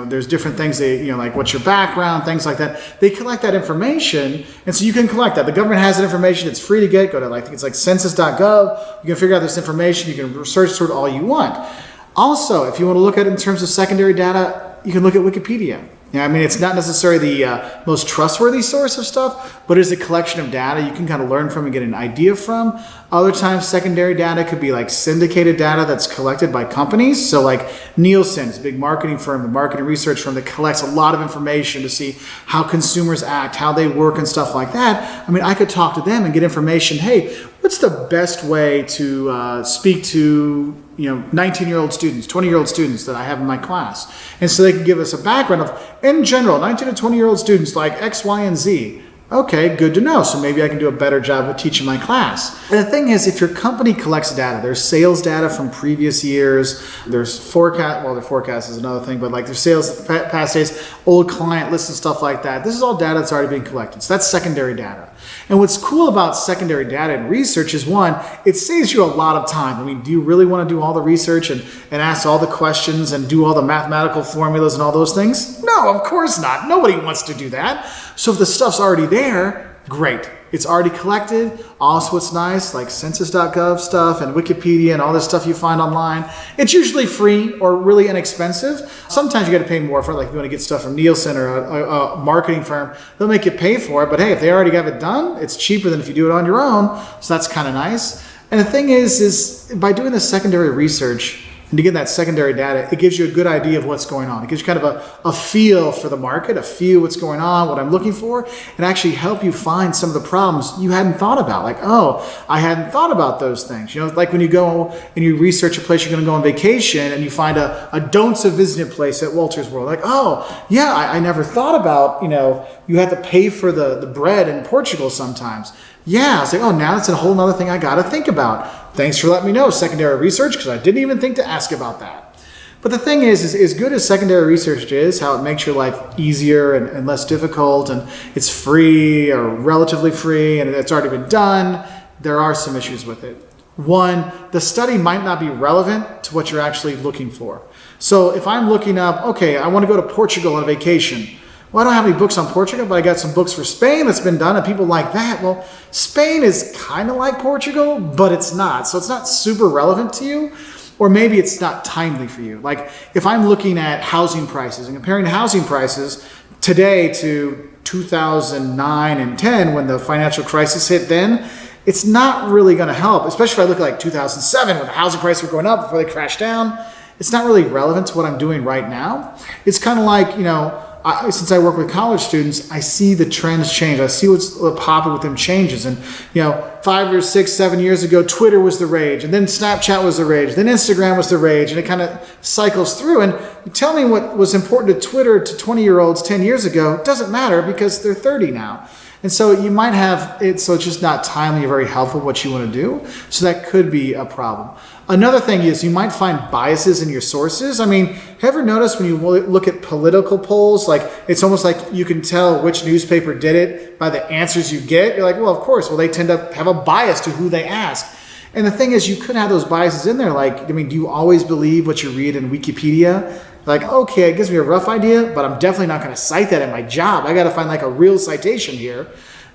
S1: there's different things like what's your background, things like that. They collect that information, and so you can collect that. The government has that information, it's free to get. Go to I think it's like census.gov. You can figure out this information, you can search through it all you want. Also, if you want to look at it in terms of secondary data, you can look at Wikipedia. It's not necessarily the most trustworthy source of stuff, but it's a collection of data you can kind of learn from and get an idea from. Other times, secondary data could be like syndicated data that's collected by companies. So like Nielsen is a big marketing firm, a marketing research firm that collects a lot of information to see how consumers act, how they work and stuff like that. I could talk to them and get information. Hey, what's the best way to speak to 19-year-old students, 20-year-old students that I have in my class? And so they can give us a background of, in general, 19 to 20-year-old students like X, Y, and Z. Okay, good to know. So maybe I can do a better job of teaching my class. And the thing is, if your company collects data, there's sales data from previous years, there's their forecast is another thing, but like there's sales past days, old client lists and stuff like that. This is all data that's already being collected. So that's secondary data. And what's cool about secondary data and research is, one, it saves you a lot of time. Do you really want to do all the research and ask all the questions and do all the mathematical formulas and all those things? No, of course not. Nobody wants to do that. So if the stuff's already there, great. It's already collected. Also, what's nice, like census.gov stuff and Wikipedia and all this stuff you find online, it's usually free or really inexpensive. Sometimes you got to pay more for it, like if you want to get stuff from Nielsen or a marketing firm, they'll make you pay for it. But hey, if they already have it done, it's cheaper than if you do it on your own. So that's kind of nice. And the thing is by doing the secondary research, and to get that secondary data, it gives you a good idea of what's going on. It gives you kind of a feel for the market, a feel what's going on, what I'm looking for, and actually help you find some of the problems you hadn't thought about. Like, oh, I hadn't thought about those things. Like when you go and you research a place you're going to go on vacation and you find a don't so visit place at Wolters World. Like, oh, yeah, I never thought about, you have to pay for the bread in Portugal sometimes. Yeah, it's like, oh, now that's a whole other thing I got to think about. Thanks for letting me know, secondary research, because I didn't even think to ask about that. But the thing is as good as secondary research is, how it makes your life easier and less difficult, and it's free or relatively free, and it's already been done, there are some issues with it. One, the study might not be relevant to what you're actually looking for. So if I'm looking up, okay, I want to go to Portugal on a vacation. Well, I don't have any books on Portugal, but I got some books for Spain that's been done, and people like that. Well, Spain is kind of like Portugal, but it's not. So it's not super relevant to you, or maybe it's not timely for you. Like if I'm looking at housing prices and comparing housing prices today to 2009 and 10, when the financial crisis hit then, it's not really going to help, especially if I look at like 2007 when the housing prices were going up before they crashed down. It's not really relevant to what I'm doing right now. It's kind of like, since I work with college students, I see the trends change. I see what's popping with them changes. And, 5 or 6, 7 years ago, Twitter was the rage. And then Snapchat was the rage. Then Instagram was the rage. And it kind of cycles through. And you tell me what was important to Twitter to 20-year-olds 10 years ago, it doesn't matter because they're 30 now. And so you might have it, so it's just not timely or very helpful what you want to do. So that could be a problem. Another thing is you might find biases in your sources. Have you ever noticed when you look at political polls, like it's almost like you can tell which newspaper did it by the answers you get? You're like, well, of course. Well, they tend to have a bias to who they ask. And the thing is, you could have those biases in there. Like, do you always believe what you read in Wikipedia? Like, okay, it gives me a rough idea, but I'm definitely not going to cite that in my job. I got to find like a real citation here.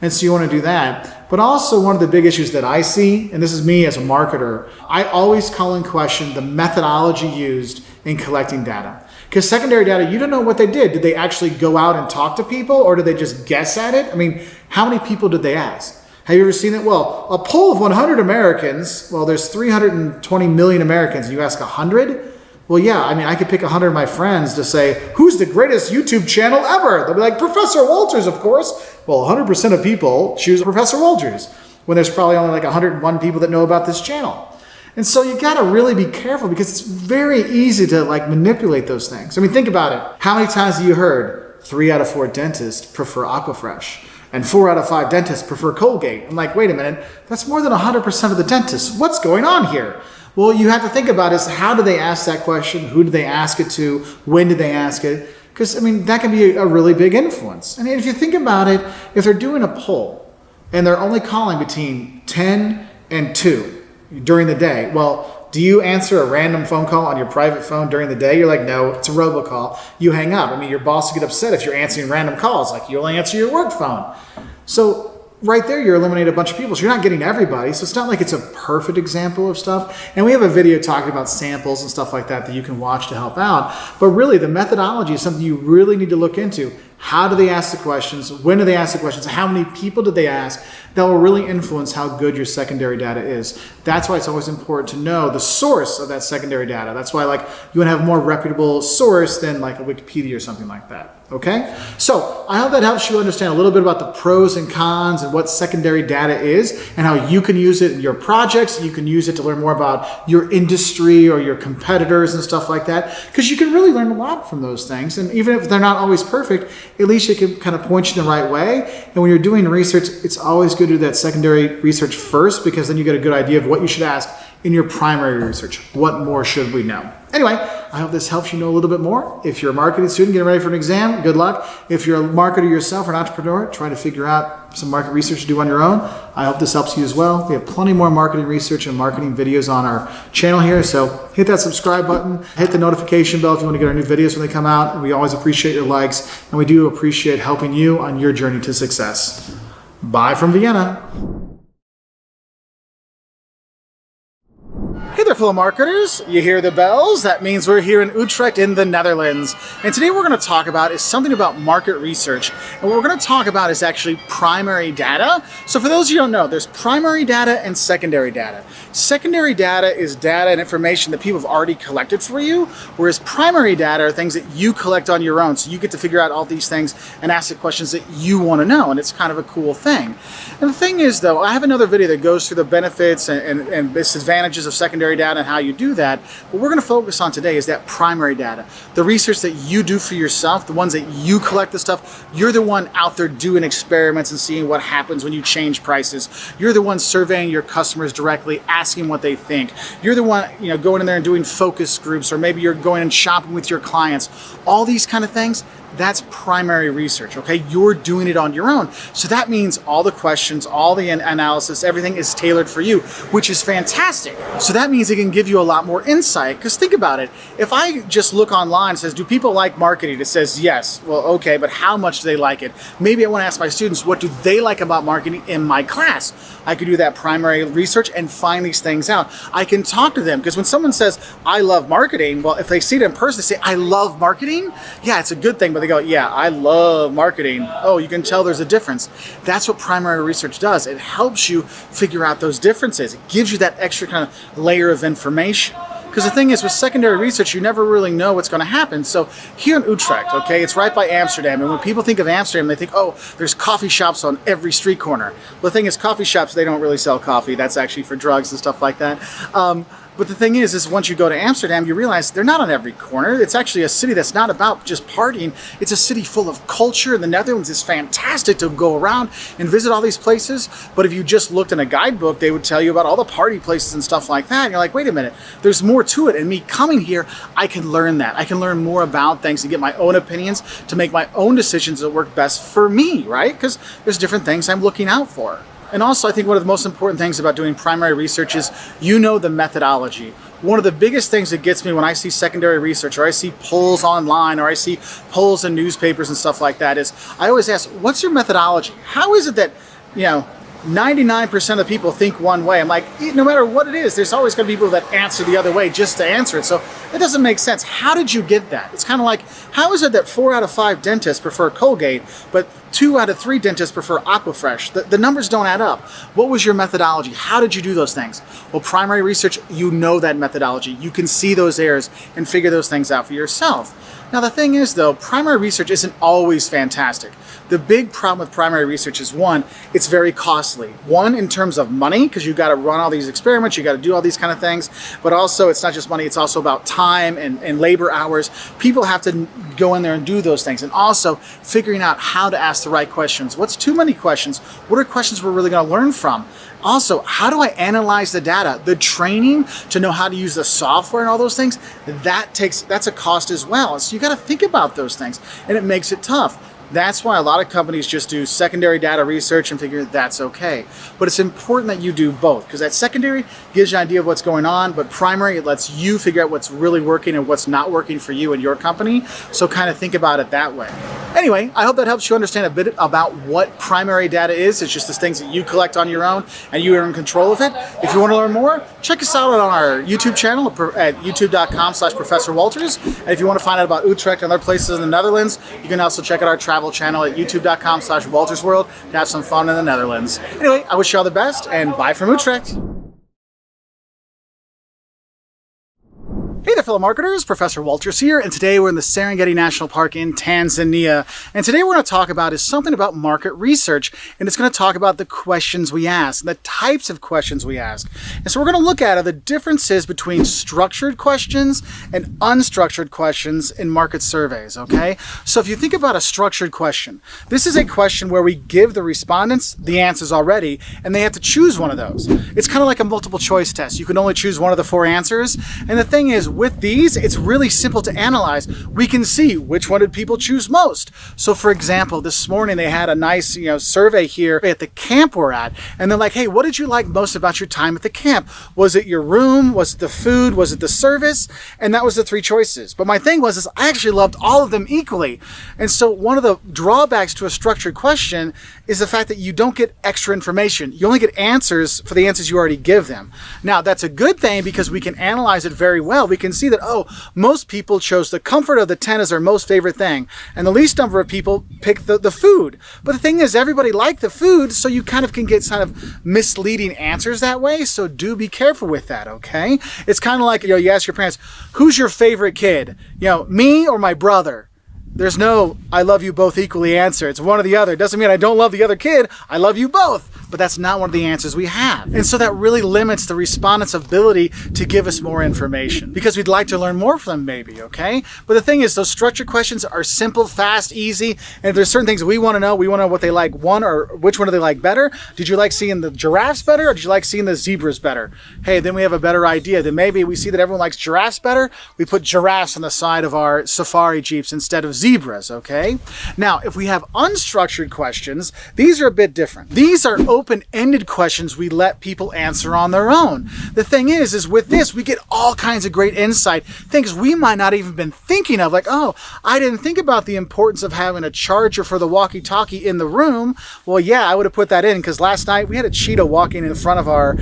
S1: And so you want to do that. But also one of the big issues that I see, and this is me as a marketer, I always call in question the methodology used in collecting data. Because secondary data, you don't know what they did. Did they actually go out and talk to people, or did they just guess at it? How many people did they ask? Have you ever seen it? Well, a poll of 100 Americans, well, there's 320 million Americans, and you ask 100? Well, yeah, I could pick 100 of my friends to say, who's the greatest YouTube channel ever? They'll be like, Professor Wolters, of course. Well, 100% of people choose Professor Wolters, when there's probably only like 101 people that know about this channel. And so you got to really be careful, because it's very easy to manipulate those things. Think about it. How many times have you heard 3 out of 4 dentists prefer Aquafresh? And 4 out of 5 dentists prefer Colgate. I'm like, wait a minute, that's more than 100% of the dentists. What's going on here? Well, you have to think about is, how do they ask that question? Who do they ask it to? When did they ask it? Because, I mean, that can be a really big influence. And if you think about it, if they're doing a poll and they're only calling between 10 and 2 during the day, well, do you answer a random phone call on your private phone during the day? You're like, no, it's a robocall. You hang up. I mean, your boss will get upset if you're answering random calls, like you only answer your work phone. So right there, you're eliminating a bunch of people. So you're not getting everybody. So it's not like it's a perfect example of stuff. And we have a video talking about samples and stuff like that you can watch to help out. But really, the methodology is something you really need to look into. How do they ask the questions? When do they ask the questions? How many people did they ask? That will really influence how good your secondary data is. That's why it's always important to know the source of that secondary data. That's why, like, you want to have a more reputable source than like a Wikipedia or something like that. Okay? So I hope that helps you understand a little bit about the pros and cons and what secondary data is and how you can use it in your projects. You can use it to learn more about your industry or your competitors and stuff like that, because you can really learn a lot from those things. And even if they're not always perfect, at least it can kind of point you in the right way. And when you're doing research, it's always good to do that secondary research first, because then you get a good idea of what you should ask in your primary research. What more should we know? Anyway, I hope this helps you know a little bit more. If you're a marketing student getting ready for an exam, good luck. If you're a marketer yourself or an entrepreneur trying to figure out some market research to do on your own, I hope this helps you as well. We have plenty more marketing research and marketing videos on our channel here, so hit that subscribe button, hit the notification bell if you want to get our new videos when they come out. And we always appreciate your likes, and we do appreciate helping you on your journey to success. Bye from Vienna. Hey there, fellow marketers. You hear the bells? That means we're here in Utrecht in the Netherlands. And today we're going to talk about is something about market research. And what we're going to talk about is actually primary data. So for those of you who don't know, there's primary data and secondary data. Secondary data is data and information that people have already collected for you, whereas primary data are things that you collect on your own. So you get to figure out all these things and ask the questions that you want to know. And it's kind of a cool thing. And the thing is, though, I have another video that goes through the benefits and disadvantages of secondary data and how you do that. What we're going to focus on today is that primary data, the research that you do for yourself, the ones that you collect the stuff. You're the one out there doing experiments and seeing what happens when you change prices. You're the one surveying your customers directly, asking what they think. You're the one, going in there and doing focus groups, or maybe you're going and shopping with your clients. All these kind of things. That's primary research, okay? You're doing it on your own. So that means all the questions, all the analysis, everything is tailored for you, which is fantastic. So that means it can give you a lot more insight, because think about it. If I just look online and says, do people like marketing? It says yes. Well, okay, but how much do they like it? Maybe I want to ask my students, what do they like about marketing in my class? I could do that primary research and find these things out. I can talk to them, because when someone says, I love marketing, well, if they see it in person, they say, I love marketing? Yeah, it's a good thing, but they go, yeah, I love marketing. Oh, you can tell there's a difference. That's what primary research does. It helps you figure out those differences. It gives you that extra kind of layer of information. Because the thing is, with secondary research, you never really know what's going to happen. So here in Utrecht, okay, it's right by Amsterdam. And when people think of Amsterdam, they think, oh, there's coffee shops on every street corner. Well, the thing is, coffee shops, they don't really sell coffee. That's actually for drugs and stuff like that. But the thing is once you go to Amsterdam, you realize they're not on every corner. It's actually a city that's not about just partying. It's a city full of culture. The Netherlands is fantastic to go around and visit all these places. But if you just looked in a guidebook, they would tell you about all the party places and stuff like that. And you're like, wait a minute, there's more to it. And me coming here, I can learn that. I can learn more about things and get my own opinions to make my own decisions that work best for me, right? Because there's different things I'm looking out for. And also, I think one of the most important things about doing primary research is the methodology. One of the biggest things that gets me when I see secondary research, or I see polls online, or I see polls in newspapers and stuff like that, is I always ask, what's your methodology? How is it that, 99% of people think one way? I'm like, no matter what it is, there's always going to be people that answer the other way just to answer it. So it doesn't make sense. How did you get that? It's kind of like, how is it that 4 out of 5 dentists prefer Colgate, but 2 out of 3 dentists prefer Aquafresh? The numbers don't add up. What was your methodology? How did you do those things? Well, primary research, that methodology. You can see those errors and figure those things out for yourself. Now, the thing is, though, primary research isn't always fantastic. The big problem with primary research is, one, it's very costly. One, in terms of money, because you got to run all these experiments, you got to do all these kind of things. But also, it's not just money, it's also about time and labor hours. People have to go in there and do those things. And also, figuring out how to ask the right questions. What's too many questions? What are questions we're really going to learn from? Also, how do I analyze the data? The training to know how to use the software and all those things, that's a cost as well. So you got to think about those things, and it makes it tough. That's why a lot of companies just do secondary data research and figure that's okay. But it's important that you do both, because that secondary gives you an idea of what's going on, but primary, it lets you figure out what's really working and what's not working for you and your company. So kind of think about it that way. Anyway, I hope that helps you understand a bit about what primary data is. It's just the things that you collect on your own and you are in control of it. If you want to learn more, check us out on our YouTube channel at youtube.com/Professor Wolters. And if you want to find out about Utrecht and other places in the Netherlands, you can also check out our travel channel at youtube.com/WoltersWorld to have some fun in the Netherlands. Anyway, I wish you all the best, and bye from Utrecht. Hey there, fellow marketers, Professor Wolters here, and today we're in the Serengeti National Park in Tanzania. And today we're going to talk about is something about market research, and it's going to talk about the questions we ask, the types of questions we ask. And so we're going to look at the differences between structured questions and unstructured questions in market surveys, okay? So if you think about a structured question, this is a question where we give the respondents the answers already, and they have to choose one of those. It's kind of like a multiple choice test. You can only choose one of the 4 answers, and the thing is, with these, it's really simple to analyze. We can see which one did people choose most. So for example, this morning they had a nice survey here at the camp we're at, and they're like, hey, what did you like most about your time at the camp? Was it your room? Was it the food? Was it the service? And that was the 3 choices. But my thing was I actually loved all of them equally. And so one of the drawbacks to a structured question is the fact that you don't get extra information. You only get answers for the answers you already give them. Now, that's a good thing because we can analyze it very well. We can see that, most people chose the comfort of the tent as their most favorite thing, and the least number of people picked the food. But the thing is, everybody liked the food, so you kind of can get kind of misleading answers that way, so do be careful with that, okay? It's kind of like, you ask your parents, who's your favorite kid? Me or my brother? There's no, I love you both equally answer. It's one or the other. It doesn't mean I don't love the other kid. I love you both. But that's not one of the answers we have. And so that really limits the respondent's ability to give us more information, because we'd like to learn more from them maybe, okay? But the thing is, those structured questions are simple, fast, easy, and if there's certain things we want to know what they like, or which one do they like better? Did you like seeing the giraffes better, or did you like seeing the zebras better? Hey, then we have a better idea. Then maybe we see that everyone likes giraffes better, we put giraffes on the side of our safari jeeps instead of zebras, okay? Now, if we have unstructured questions, these are a bit different. These are open-ended questions we let people answer on their own. The thing is with this, we get all kinds of great insight, things we might not even been thinking of, like, oh, I didn't think about the importance of having a charger for the walkie-talkie in the room. Well, yeah, I would have put that in, because last night we had a cheetah walking in front of our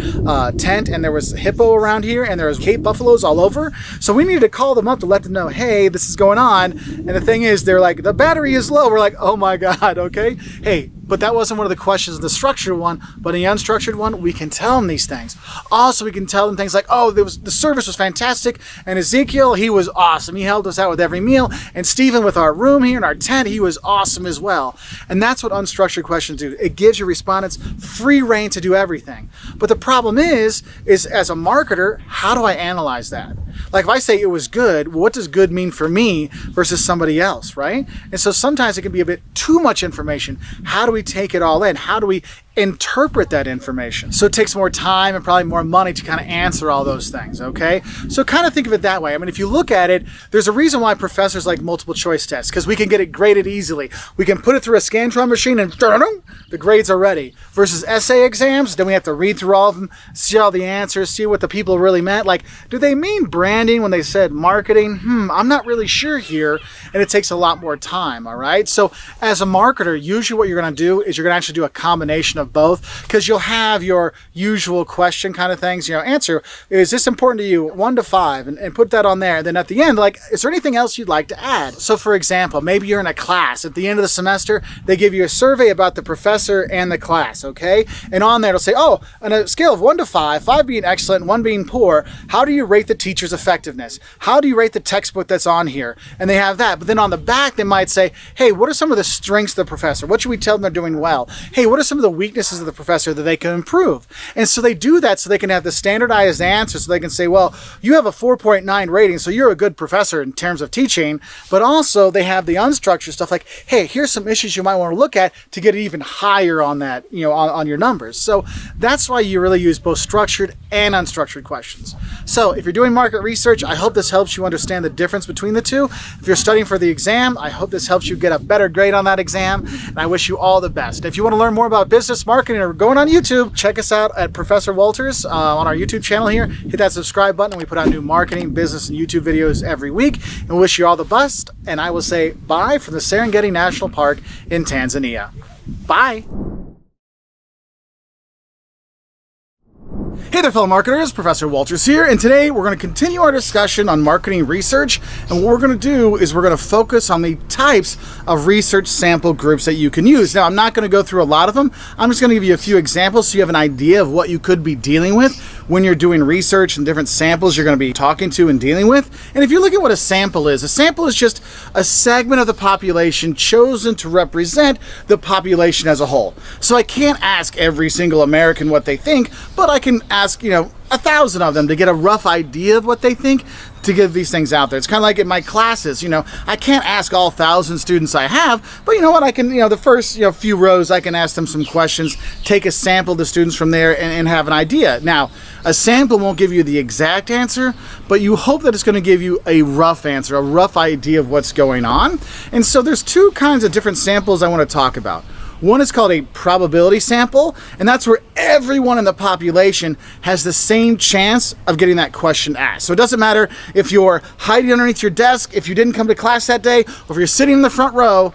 S1: tent, and there was hippo around here, and there was Cape buffaloes all over. So we needed to call them up to let them know, hey, this is going on. And the thing is, they're like, the battery is low. We're like, oh my God, okay. Hey, but that wasn't one of the questions in the structured one, but in the unstructured one, we can tell them these things. Also, we can tell them things like, oh, the service was fantastic, and Ezekiel, he was awesome. He helped us out with every meal, and Stephen with our room here in our tent, he was awesome as well. And that's what unstructured questions do. It gives your respondents free rein to do everything. But the problem is as a marketer, how do I analyze that? Like if I say it was good, what does good mean for me versus somebody else, right? And so sometimes it can be a bit too much information. How do we take it all in? How do we interpret that information? So it takes more time and probably more money to kind of answer all those things, okay? So kind of think of it that way. I mean, if you look at it, there's a reason why professors like multiple choice tests, because we can get it graded easily. We can put it through a Scantron machine and the grades are ready. Versus essay exams, then we have to read through all of them, see all the answers, see what the people really meant. Like, do they mean branding when they said marketing? I'm not really sure here. And it takes a lot more time, all right? So as a marketer, usually what you're going to do is you're going to actually do a combination of both, because you'll have your usual question kind of things, answer, is this important to you, 1 to 5, and put that on there. And then at the end, like, is there anything else you'd like to add? So for example, maybe you're in a class. At the end of the semester, they give you a survey about the professor and the class, okay? And on there, it'll say, oh, on a scale of 1 to 5, 5 being excellent, 1 being poor, how do you rate the teacher's effectiveness? How do you rate the textbook that's on here? And they have that. But then on the back, they might say, hey, what are some of the strengths of the professor? What should we tell them they're doing well? Hey, what are some of the weaknesses weaknesses of the professor that they can improve. And so they do that so they can have the standardized answer, so they can say, well, you have a 4.9 rating, so you're a good professor in terms of teaching. But also they have the unstructured stuff like, hey, here's some issues you might want to look at to get it even higher on that, on your numbers. So that's why you really use both structured and unstructured questions. So if you're doing market research, I hope this helps you understand the difference between the two. If you're studying for the exam, I hope this helps you get a better grade on that exam, and I wish you all the best. If you want to learn more about business marketing or going on YouTube, check us out at Professor Wolters on our YouTube channel here. Hit that subscribe button. We put out new marketing, business, and YouTube videos every week, and we wish you all the best. And I will say bye from the Serengeti National Park in Tanzania. Bye. Hey there, fellow marketers, Professor Wolters here, and today we're going to continue our discussion on marketing research. And what we're going to do is we're going to focus on the types of research sample groups that you can use. Now, I'm not going to go through a lot of them. I'm just going to give you a few examples so you have an idea of what you could be dealing with when you're doing research and different samples you're going to be talking to and dealing with. And if you look at what a sample is just a segment of the population chosen to represent the population as a whole. So I can't ask every single American what they think, but I can ask, 1,000 of them to get a rough idea of what they think, to give these things out there. It's kind of like in my classes, I can't ask all 1,000 students I have, but you know what, I can, the first few rows, I can ask them some questions, take a sample of the students from there and have an idea. Now, a sample won't give you the exact answer, but you hope that it's going to give you a rough answer, a rough idea of what's going on. And so there's two kinds of different samples I want to talk about. One is called a probability sample, and that's where everyone in the population has the same chance of getting that question asked. So it doesn't matter if you're hiding underneath your desk, if you didn't come to class that day, or if you're sitting in the front row,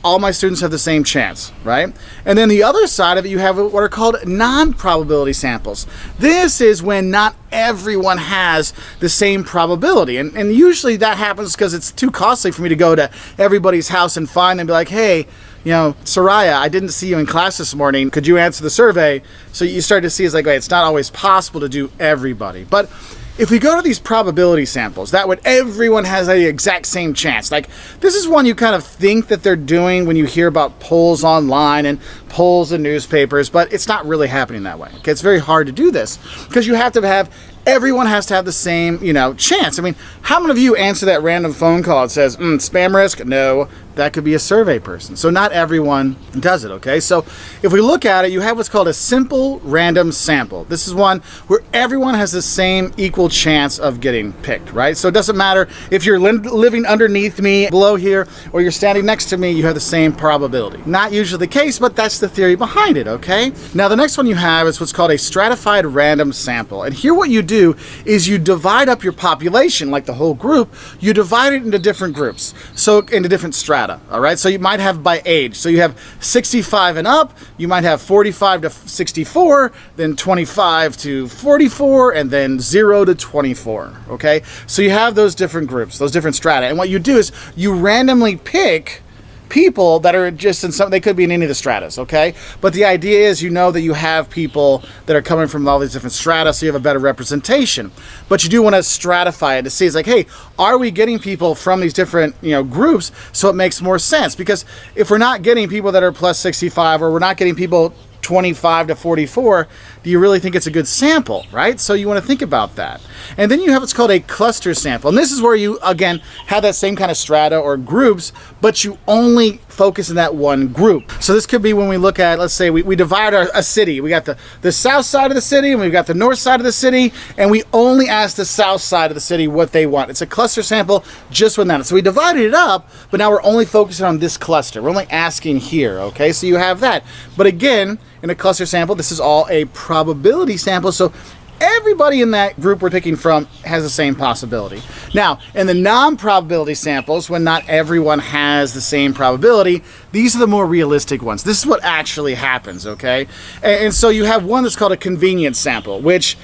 S1: all my students have the same chance, right? And then the other side of it, you have what are called non-probability samples. This is when not everyone has the same probability. And usually that happens because it's too costly for me to go to everybody's house and find them and be like, hey, Soraya, I didn't see you in class this morning. Could you answer the survey? So you start to see it's like, wait, it's not always possible to do everybody. But if we go to these probability samples, that way everyone has the exact same chance. Like, this is one you kind of think that they're doing when you hear about polls online and polls in newspapers, but it's not really happening that way. Okay, it's very hard to do this because you have to have everyone has to have the same, chance. I mean, how many of you answer that random phone call that says, spam risk? No, that could be a survey person. So not everyone does it, okay? So if we look at it, you have what's called a simple random sample. This is one where everyone has the same equal chance of getting picked, right? So it doesn't matter if you're living underneath me, below here, or you're standing next to me, you have the same probability. Not usually the case, but that's the theory behind it, okay? Now the next one you have is what's called a stratified random sample. And here what you do is you divide up your population, like the whole group, you divide it into different groups, so into different strata, all right? So you might have by age. So you have 65 and up, you might have 45 to 64, then 25 to 44, and then 0 to 24, okay? So you have those different groups, those different strata, and what you do is you randomly pick people that are just in some, they could be in any of the stratas, okay? But the idea is that you have people that are coming from all these different strata, so you have a better representation. But you do want to stratify it to see, it's like, hey, are we getting people from these different, groups, so it makes more sense? Because if we're not getting people that are plus 65, or we're not getting people 25 to 44, do you really think it's a good sample, right? So you want to think about that. And then you have what's called a cluster sample. And this is where you, again, have that same kind of strata or groups, but you only focus in that one group. So this could be when we look at, let's say we divide a city. We got the south side of the city, and we've got the north side of the city, and we only ask the south side of the city what they want. It's a cluster sample just with that. So we divided it up, but now we're only focusing on this cluster. We're only asking here, okay? So you have that. But again, in a cluster sample, this is all a probability sample, so everybody in that group we're picking from has the same possibility. Now, in the non-probability samples, when not everyone has the same probability, these are the more realistic ones. This is what actually happens, okay? And so you have one that's called a convenience sample, which,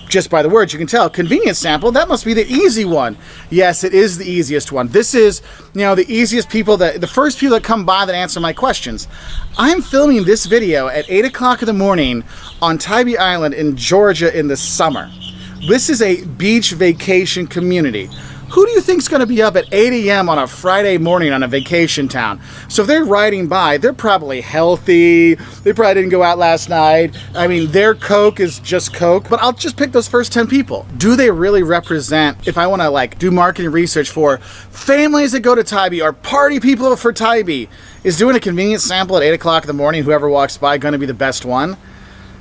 S1: just by the words you can tell, convenience sample, that must be the easy one. Yes, it is the easiest one. This is, the easiest people, the first people that come by that answer my questions. I'm filming this video at 8 o'clock in the morning on Tybee Island in Georgia in the summer. This is a beach vacation community. Who do you think is going to be up at 8 a.m. on a Friday morning on a vacation town? So if they're riding by, they're probably healthy. They probably didn't go out last night. I mean, their Coke is just Coke. But I'll just pick those first 10 people. Do they really represent, if I want to like do marketing research for families that go to Tybee or party people for Tybee, is doing a convenience sample at 8 o'clock in the morning, whoever walks by, going to be the best one?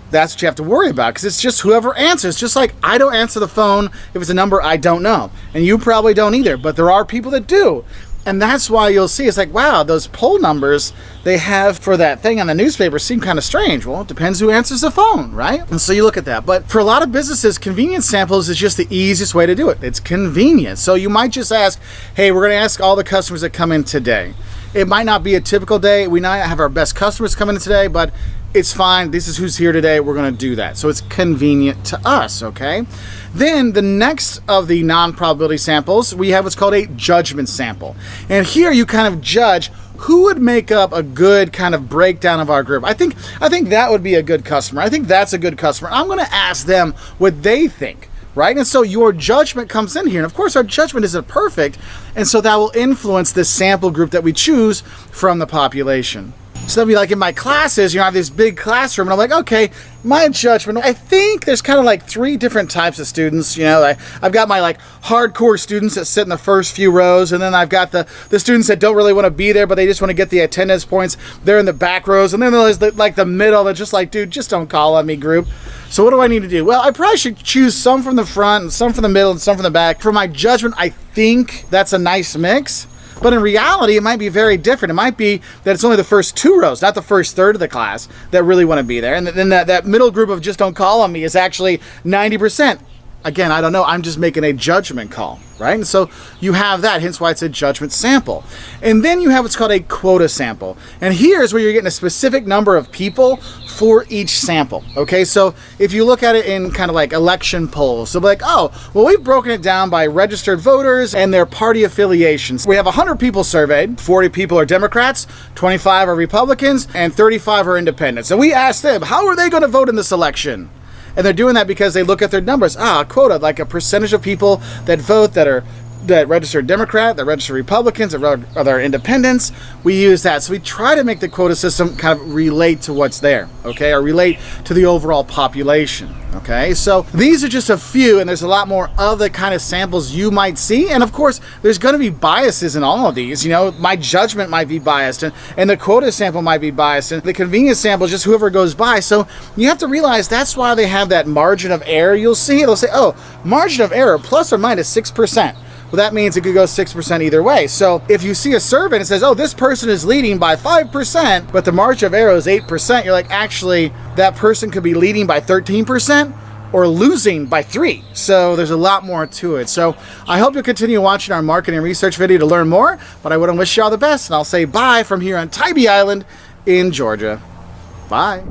S1: That's what you have to worry about, because it's just whoever answers. Just like I don't answer the phone if it's a number I don't know, and you probably don't either, but there are people that do. And that's why you'll see, it's like, wow, those poll numbers they have for that thing on the newspaper seem kind of strange. Well, it depends who answers the phone, right? And so you look at that. But for a lot of businesses, convenience samples is just the easiest way to do it. It's convenient. So you might just ask, hey, we're going to ask all the customers that come in today. It might not be a typical day. We might have our best customers coming in today, but it's fine. This is who's here today. We're going to do that. So it's convenient to us, okay? Then the next of the non-probability samples, we have what's called a judgment sample. And here you kind of judge who would make up a good kind of breakdown of our group. I think that would be a good customer. I think that's a good customer. I'm going to ask them what they think. Right? And so your judgment comes in here. And of course, our judgment isn't perfect. And so that will influence the sample group that we choose from the population. So that'll be like in my classes, you know, I have this big classroom and I'm like, okay, my judgment, I think there's kind of like 3 different types of students. You know, I've got my like hardcore students that sit in the first few rows, and then I've got the students that don't really want to be there, but they just want to get the attendance points. They're in the back rows, and then there's the middle that's just like, dude, just don't call on me group. So what do I need to do? Well, I probably should choose some from the front and some from the middle and some from the back. For my judgment, I think that's a nice mix. But in reality, it might be very different. It might be that it's only the first 2 rows, not the first third of the class, that really want to be there. And then that middle group of just don't call on me is actually 90%. Again, I don't know. I'm just making a judgment call, right? And so you have that, hence why it's a judgment sample. And then you have what's called a quota sample. And here's where you're getting a specific number of people for each sample, okay? So if you look at it in kind of like election polls, so like, oh, well, we've broken it down by registered voters and their party affiliations. We have 100 people surveyed, 40 people are Democrats, 25 are Republicans, and 35 are independents. And we asked them, how are they going to vote in this election? And they're doing that because they look at their numbers. Quota, like a percentage of people that vote that register Democrat, that register Republicans, that are independents. We use that. So we try to make the quota system kind of relate to what's there, okay? Or relate to the overall population, okay? So these are just a few, and there's a lot more of the kind of samples you might see. And of course, there's going to be biases in all of these. You know, my judgment might be biased, and the quota sample might be biased, and the convenience sample is just whoever goes by. So you have to realize that's why they have that margin of error. You'll see, it'll say, oh, margin of error plus or minus 6%. Well, that means it could go 6% either way. So if you see a survey and it says, oh, this person is leading by 5%, but the margin of error is 8%, you're like, actually, that person could be leading by 13% or losing by 3%. So there's a lot more to it. So I hope you'll continue watching our marketing research video to learn more, but I want to wish you all the best, and I'll say bye from here on Tybee Island in Georgia. Bye.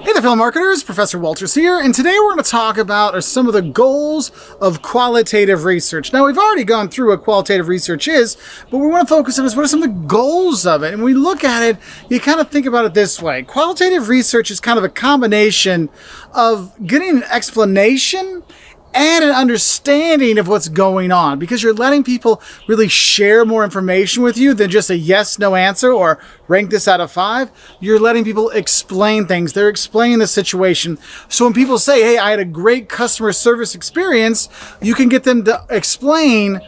S1: Hey there, fellow marketers, Professor Wolters here, and today we're going to talk about some of the goals of qualitative research. Now, we've already gone through what qualitative research is, but we want to focus on what are some of the goals of it. And when we look at it, you kind of think about it this way. Qualitative research is kind of a combination of getting an explanation and an understanding of what's going on, because you're letting people really share more information with you than just a yes, no answer or rank this out of 5. You're letting people explain things. They're explaining the situation. So when people say, hey, I had a great customer service experience, you can get them to explain,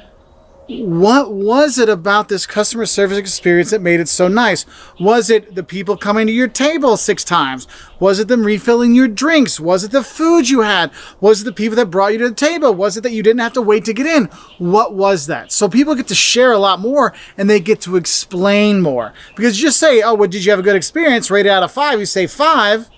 S1: what was it about this customer service experience that made it so nice? Was it the people coming to your table 6 times? Was it them refilling your drinks? Was it the food you had? Was it the people that brought you to the table? Was it that you didn't have to wait to get in? What was that? So people get to share a lot more, and they get to explain more. Because you just say, oh, well, did you have a good experience? Rated out of 5. You say 5.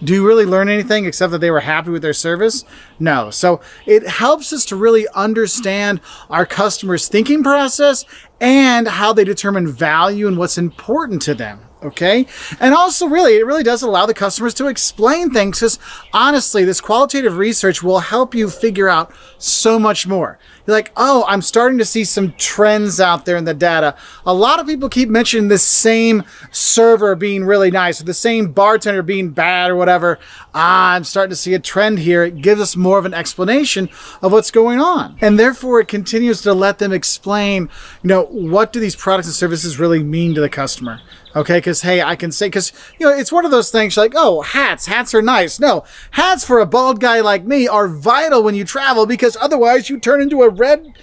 S1: Do you really learn anything except that they were happy with their service? No. So it helps us to really understand our customers' thinking process and how they determine value and what's important to them. Okay. And also really, it really does allow the customers to explain things, because honestly, this qualitative research will help you figure out so much more. You're like, oh, I'm starting to see some trends out there in the data. A lot of people keep mentioning the same server being really nice, or the same bartender being bad, or whatever. I'm starting to see a trend here. It gives us more of an explanation of what's going on. And therefore, it continues to let them explain, what do these products and services really mean to the customer? Okay, because, hey, I can say, because, it's one of those things like, oh, hats are nice. No, hats for a bald guy like me are vital when you travel, because otherwise you turn into a red,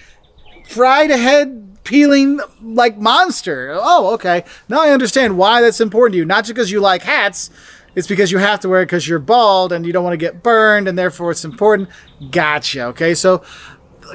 S1: fried head peeling like monster. Oh, okay. Now I understand why that's important to you. Not just because you like hats. It's because you have to wear it because you're bald and you don't want to get burned, and therefore it's important. Gotcha. Okay, so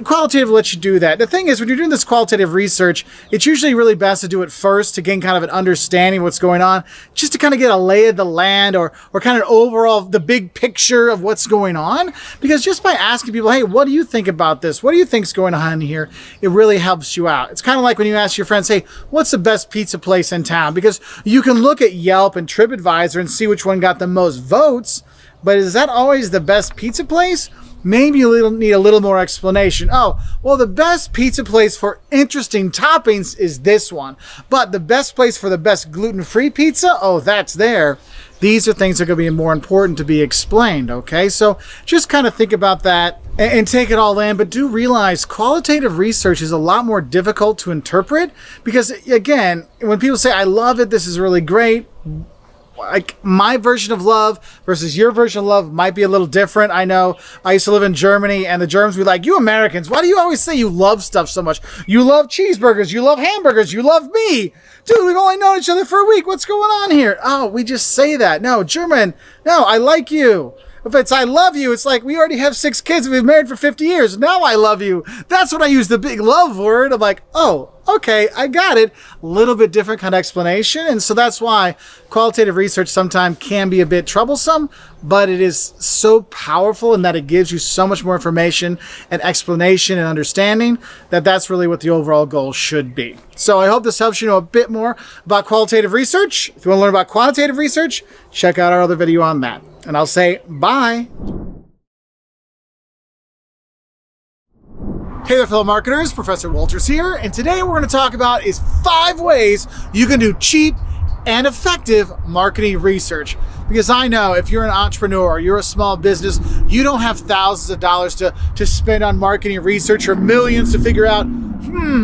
S1: qualitative lets you do that. The thing is, when you're doing this qualitative research, it's usually really best to do it first to gain kind of an understanding of what's going on, just to kind of get a lay of the land, or kind of overall the big picture of what's going on. Because just by asking people, hey, what do you think about this? What do you think's going on here? It really helps you out. It's kind of like when you ask your friends, hey, what's the best pizza place in town? Because you can look at Yelp and TripAdvisor and see which one got the most votes, but is that always the best pizza place? Maybe you need a little more explanation. Oh, well, the best pizza place for interesting toppings is this one. But the best place for the best gluten-free pizza, oh, that's there. These are things that are going to be more important to be explained, okay? So just kind of think about that and take it all in. But do realize qualitative research is a lot more difficult to interpret, because, again, when people say, I love it, this is really great, like my version of love versus your version of love might be a little different. I know I used to live in Germany, and the Germans were like, you Americans, why do you always say you love stuff so much? You love cheeseburgers, you love hamburgers, you love me. Dude, we've only known each other for a week. What's going on here? Oh, we just say that. No, German, no, I like you. If it's I love you, it's like we already have 6 kids and we've been married for 50 years. Now I love you. That's when I use the big love word. I'm like, oh, okay, I got it. A little bit different kind of explanation. And so that's why qualitative research sometimes can be a bit troublesome, but it is so powerful in that it gives you so much more information and explanation and understanding that that's really what the overall goal should be. So I hope this helps you know a bit more about qualitative research. If you want to learn about quantitative research, check out our other video on that. And I'll say bye. Hey there, fellow marketers, Professor Wolters here, and today what we're going to talk about is 5 ways you can do cheap and effective marketing research. Because I know if you're an entrepreneur or you're a small business, you don't have thousands of dollars to spend on marketing research, or millions to figure out,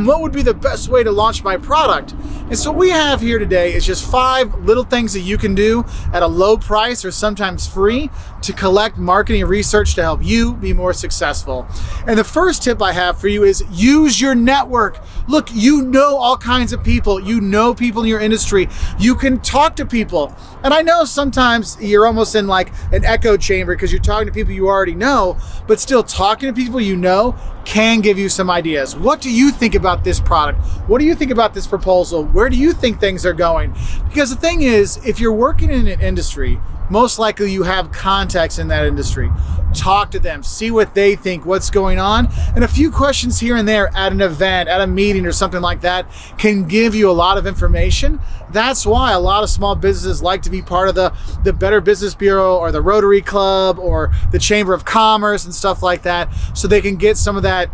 S1: what would be the best way to launch my product? And so what we have here today is just 5 little things that you can do at a low price or sometimes free to collect marketing research to help you be more successful. And the first tip I have for you is use your network. Look, you know all kinds of people. You know people in your industry. You can talk to people. And I know sometimes you're almost in like an echo chamber because you're talking to people you already know, but still talking to people you know can give you some ideas. What do you think about this product? What do you think about this proposal? Where do you think things are going? Because the thing is, if you're working in an industry, most likely you have contacts in that industry. Talk to them, see what they think, what's going on, and a few questions here and there at an event, at a meeting or something like that can give you a lot of information. That's why a lot of small businesses like to be part of the Better Business Bureau or the Rotary Club or the Chamber of Commerce and stuff like that, so they can get some of that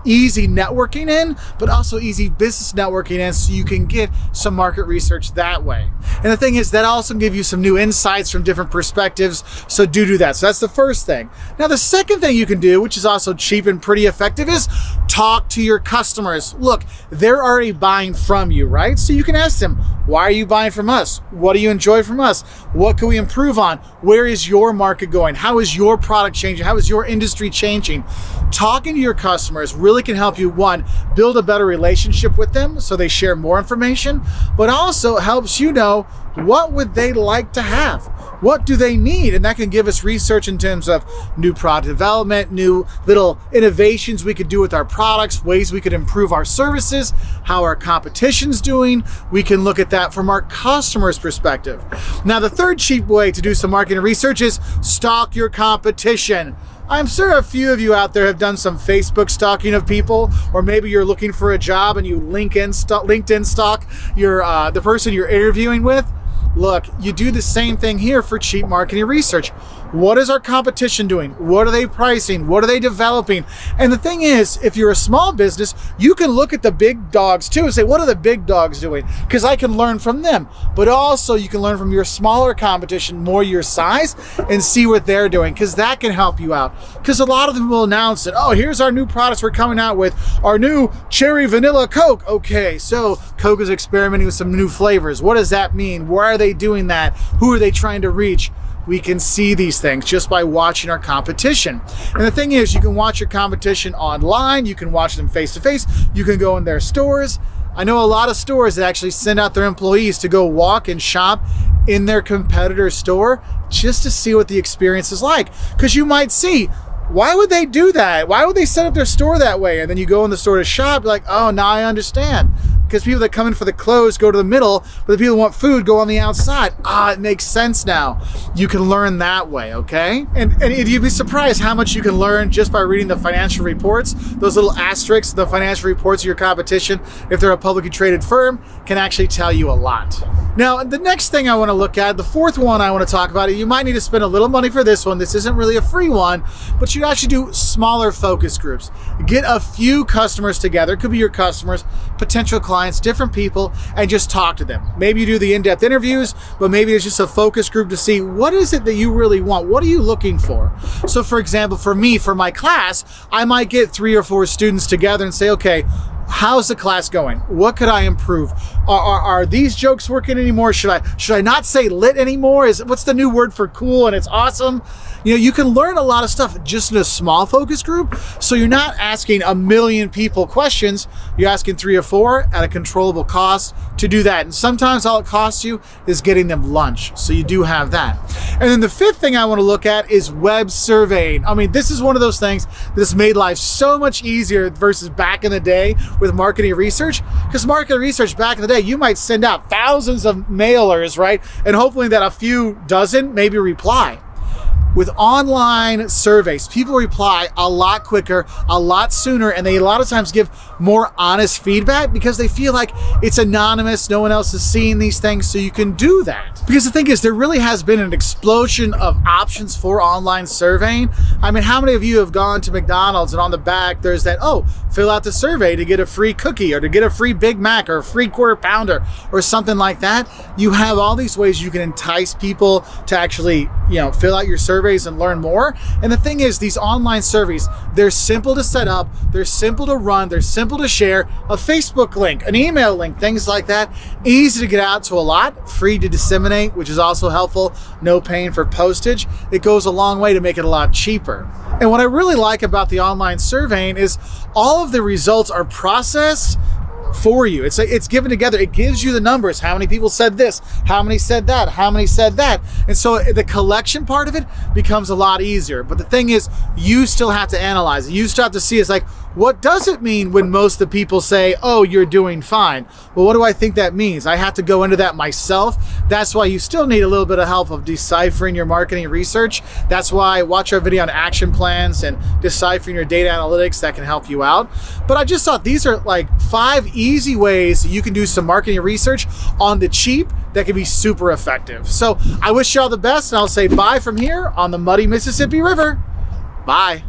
S1: easy networking in, but also easy business networking in, so you can get some market research that way. And the thing is, that also can give you some new insights from different perspectives, so do that. So that's the first thing. Now, the second thing you can do, which is also cheap and pretty effective, is talk to your customers. Look, they're already buying from you, right? So you can ask them, why are you buying from us? What do you enjoy from us? What can we improve on? Where is your market going? How is your product changing? How is your industry changing? Talking to your customers really can help you, one, build a better relationship with them so they share more information, but also helps you know what would they like to have? What do they need? And that can give us research in terms of new product development, new little innovations we could do with our products, ways we could improve our services, how our competition's doing. We can look at that from our customers' perspective. Now, the third cheap way to do some marketing research is stalk your competition. I'm sure a few of you out there have done some Facebook stalking of people, or maybe you're looking for a job and you LinkedIn stalk the person you're interviewing with. Look, you do the same thing here for cheap marketing research. What is our competition doing? What are they pricing? What are they developing? And the thing is, if you're a small business, you can look at the big dogs too and say, what are the big dogs doing? Because I can learn from them. But also you can learn from your smaller competition, more your size, and see what they're doing, because that can help you out. Because a lot of them will announce that, oh, here's our new products we're coming out with, our new cherry vanilla Coke. Okay, so Coke is experimenting with some new flavors. What does that mean? Why are they doing that? Who are they trying to reach? We can see these things just by watching our competition. And the thing is, you can watch your competition online, you can watch them face to face, you can go in their stores. I know a lot of stores that actually send out their employees to go walk and shop in their competitor's store just to see what the experience is like. Because you might see, why would they do that? Why would they set up their store that way? And then you go in the store to shop, you're like, oh, now I understand. Because people that come in for the clothes go to the middle, but the people who want food go on the outside. It makes sense now. You can learn that way, okay? And you'd be surprised how much you can learn just by reading the financial reports. Those little asterisks, the financial reports of your competition, if they're a publicly traded firm, can actually tell you a lot. Now, the next thing I want to look at, the fourth one I want to talk about, you might need to spend a little money for this one. This isn't really a free one, but you actually do smaller focus groups. Get a few customers together. It could be your customers, potential clients, different people, and just talk to them. Maybe you do the in-depth interviews, but maybe it's just a focus group to see what is it that you really want? What are you looking for? So for example, for me, for my class, I might get 3 or 4 students together and say, okay, how's the class going? What could I improve? Are these jokes working anymore? Should I not say lit anymore? What's the new word for cool and it's awesome? You know, you can learn a lot of stuff just in a small focus group. So you're not asking a million people questions. You're asking 3 or 4 at a controllable cost to do that. And sometimes all it costs you is getting them lunch. So you do have that. And then the 5th thing I want to look at is web surveying. I mean, this is one of those things that's made life so much easier versus back in the day with marketing research. Because marketing research back in the day, you might send out thousands of mailers, right? And hopefully that a few dozen maybe reply. With online surveys, people reply a lot quicker, a lot sooner, and they a lot of times give more honest feedback because they feel like it's anonymous, no one else is seeing these things, so you can do that. Because the thing is, there really has been an explosion of options for online surveying. I mean, how many of you have gone to McDonald's and on the back there's that, oh, fill out the survey to get a free cookie or to get a free Big Mac or a free quarter pounder or something like that? You have all these ways you can entice people to actually, fill out your surveys and learn more. And the thing is, these online surveys, they're simple to set up, they're simple to run, they're simple to share, a Facebook link, an email link, things like that. Easy to get out to a lot, free to disseminate, which is also helpful, no paying for postage. It goes a long way to make it a lot cheaper. And what I really like about the online surveying is all of the results are processed for you. It's given together. It gives you the numbers. How many people said this? How many said that? How many said that? And so the collection part of it becomes a lot easier. But the thing is, you still have to analyze it. You still have to see, it's like, what does it mean when most of the people say, oh, you're doing fine? Well, what do I think that means? I have to go into that myself. That's why you still need a little bit of help of deciphering your marketing research. That's why watch our video on action plans and deciphering your data analytics. That can help you out. But I just thought these are like 5 easy ways you can do some marketing research on the cheap that can be super effective. So I wish you all the best, and I'll say bye from here on the muddy Mississippi River. Bye.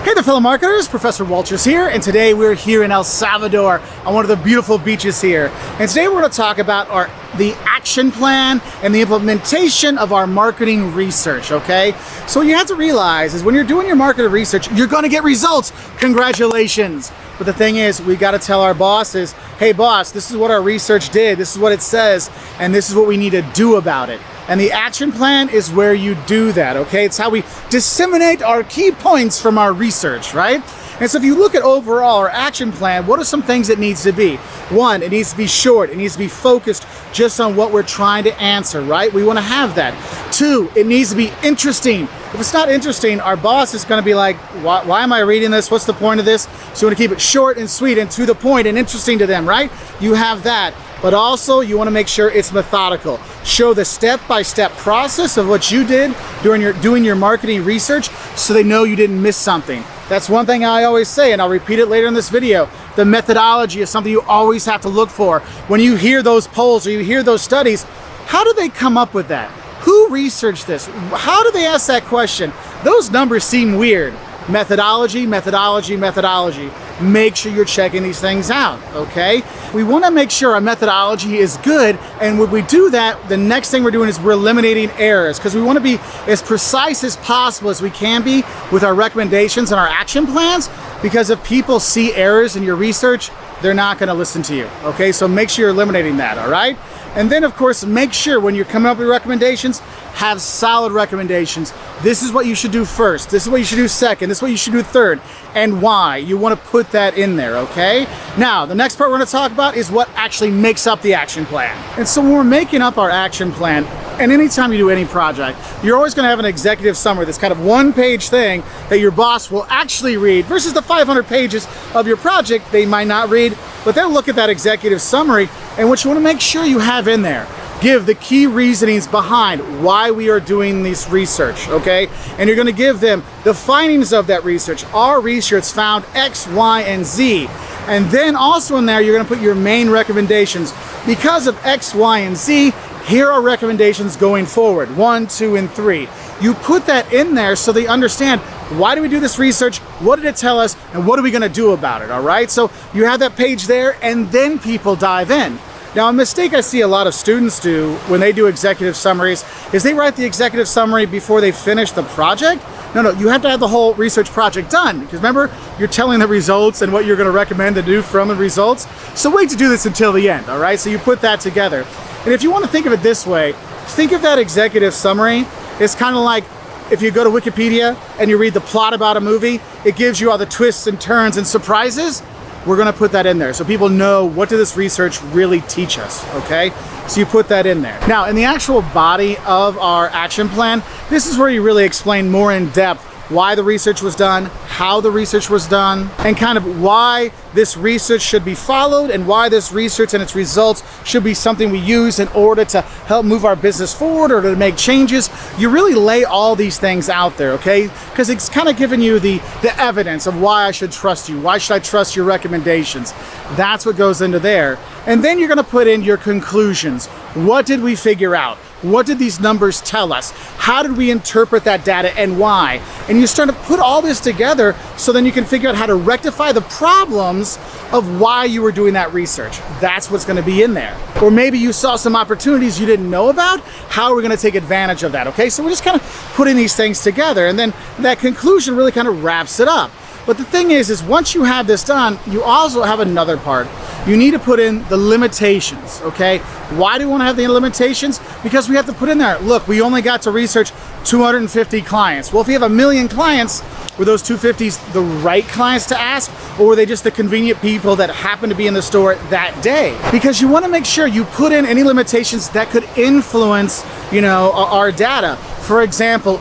S1: Hey there, fellow marketers, Professor Wolters here, and today we're here in El Salvador on one of the beautiful beaches here. And today we're going to talk about the action plan and the implementation of our marketing research, okay? So what you have to realize is when you're doing your marketing research, you're going to get results. Congratulations. But the thing is, we got to tell our bosses, hey boss, this is what our research did, this is what it says, and this is what we need to do about it. And the action plan is where you do that, okay? It's how we disseminate our key points from our research, right? And so if you look at overall our action plan, what are some things it needs to be? 1, it needs to be short. It needs to be focused just on what we're trying to answer, right? We want to have that. 2, it needs to be interesting. If it's not interesting, our boss is going to be like, why am I reading this? What's the point of this? So you want to keep it short and sweet and to the point and interesting to them, right? You have that. But also you want to make sure it's methodical. Show the step-by-step process of what you did during doing your marketing research so they know you didn't miss something. That's one thing I always say, and I'll repeat it later in this video. the methodology is something you always have to look for. When you hear those polls or you hear those studies, how do they come up with that? Who researched this? How do they ask that question? Those numbers seem weird. Methodology, methodology, methodology. Make sure you're checking these things out, okay? We want to make sure our methodology is good, and when we do that, the next thing we're doing is we're eliminating errors, because we want to be as precise as possible as we can be with our recommendations and our action plans, because if people see errors in your research, they're not going to listen to you, okay? So make sure you're eliminating that, all right? And then, of course, make sure when you're coming up with recommendations, have solid recommendations. This is what you should do first. This is what you should do second. This is what you should do third. And why. You want to put that in there, okay? Now, the next part we're going to talk about is what actually makes up the action plan. And so when we're making up our action plan, and anytime you do any project, you're always going to have an executive summary, this kind of one-page thing that your boss will actually read versus the 500 pages of your project they might not read, but they'll look at that executive summary, and what you want to make sure you have in there, give the key reasonings behind why we are doing this research, okay? And you're going to give them the findings of that research. Our research found X, Y, and Z. And then also in there, you're going to put your main recommendations. Because of X, Y, and Z, here are recommendations going forward, 1, 2, and 3. You put that in there so they understand, why do we do this research? What did it tell us? And what are we going to do about it, all right? So you have that page there, and then people dive in. Now, a mistake I see a lot of students do when they do executive summaries is they write the executive summary before they finish the project. No, you have to have the whole research project done, because remember, you're telling the results and what you're going to recommend to do from the results. So wait to do this until the end, all right? So you put that together. And if you want to think of it this way, think of that executive summary. It's kind of like if you go to Wikipedia and you read the plot about a movie, it gives you all the twists and turns and surprises. We're going to put that in there so people know, what did this research really teach us, okay? So you put that in there. Now, in the actual body of our action plan, this is where you really explain more in depth why the research was done, how the research was done, and kind of why this research should be followed and why this research and its results should be something we use in order to help move our business forward or to make changes. You really lay all these things out there, okay? Because it's kind of giving you the evidence of why I should trust you. Why should I trust your recommendations? That's what goes into there. And then you're going to put in your conclusions. What did we figure out? What did these numbers tell us? How did we interpret that data and why? And you start to put all this together so then you can figure out how to rectify the problems of why you were doing that research. That's what's going to be in there. Or maybe you saw some opportunities you didn't know about. How are we going to take advantage of that? Okay, so we're just kind of putting these things together, and then that conclusion really kind of wraps it up. But the thing is once you have this done, you also have another part. You need to put in the limitations, okay? Why do we want to have the limitations? Because we have to put in there, look, we only got to research 250 clients. Well, if you have 1 million clients, were those 250s the right clients to ask, or were they just the convenient people that happened to be in the store that day? Because you want to make sure you put in any limitations that could influence, our data. For example,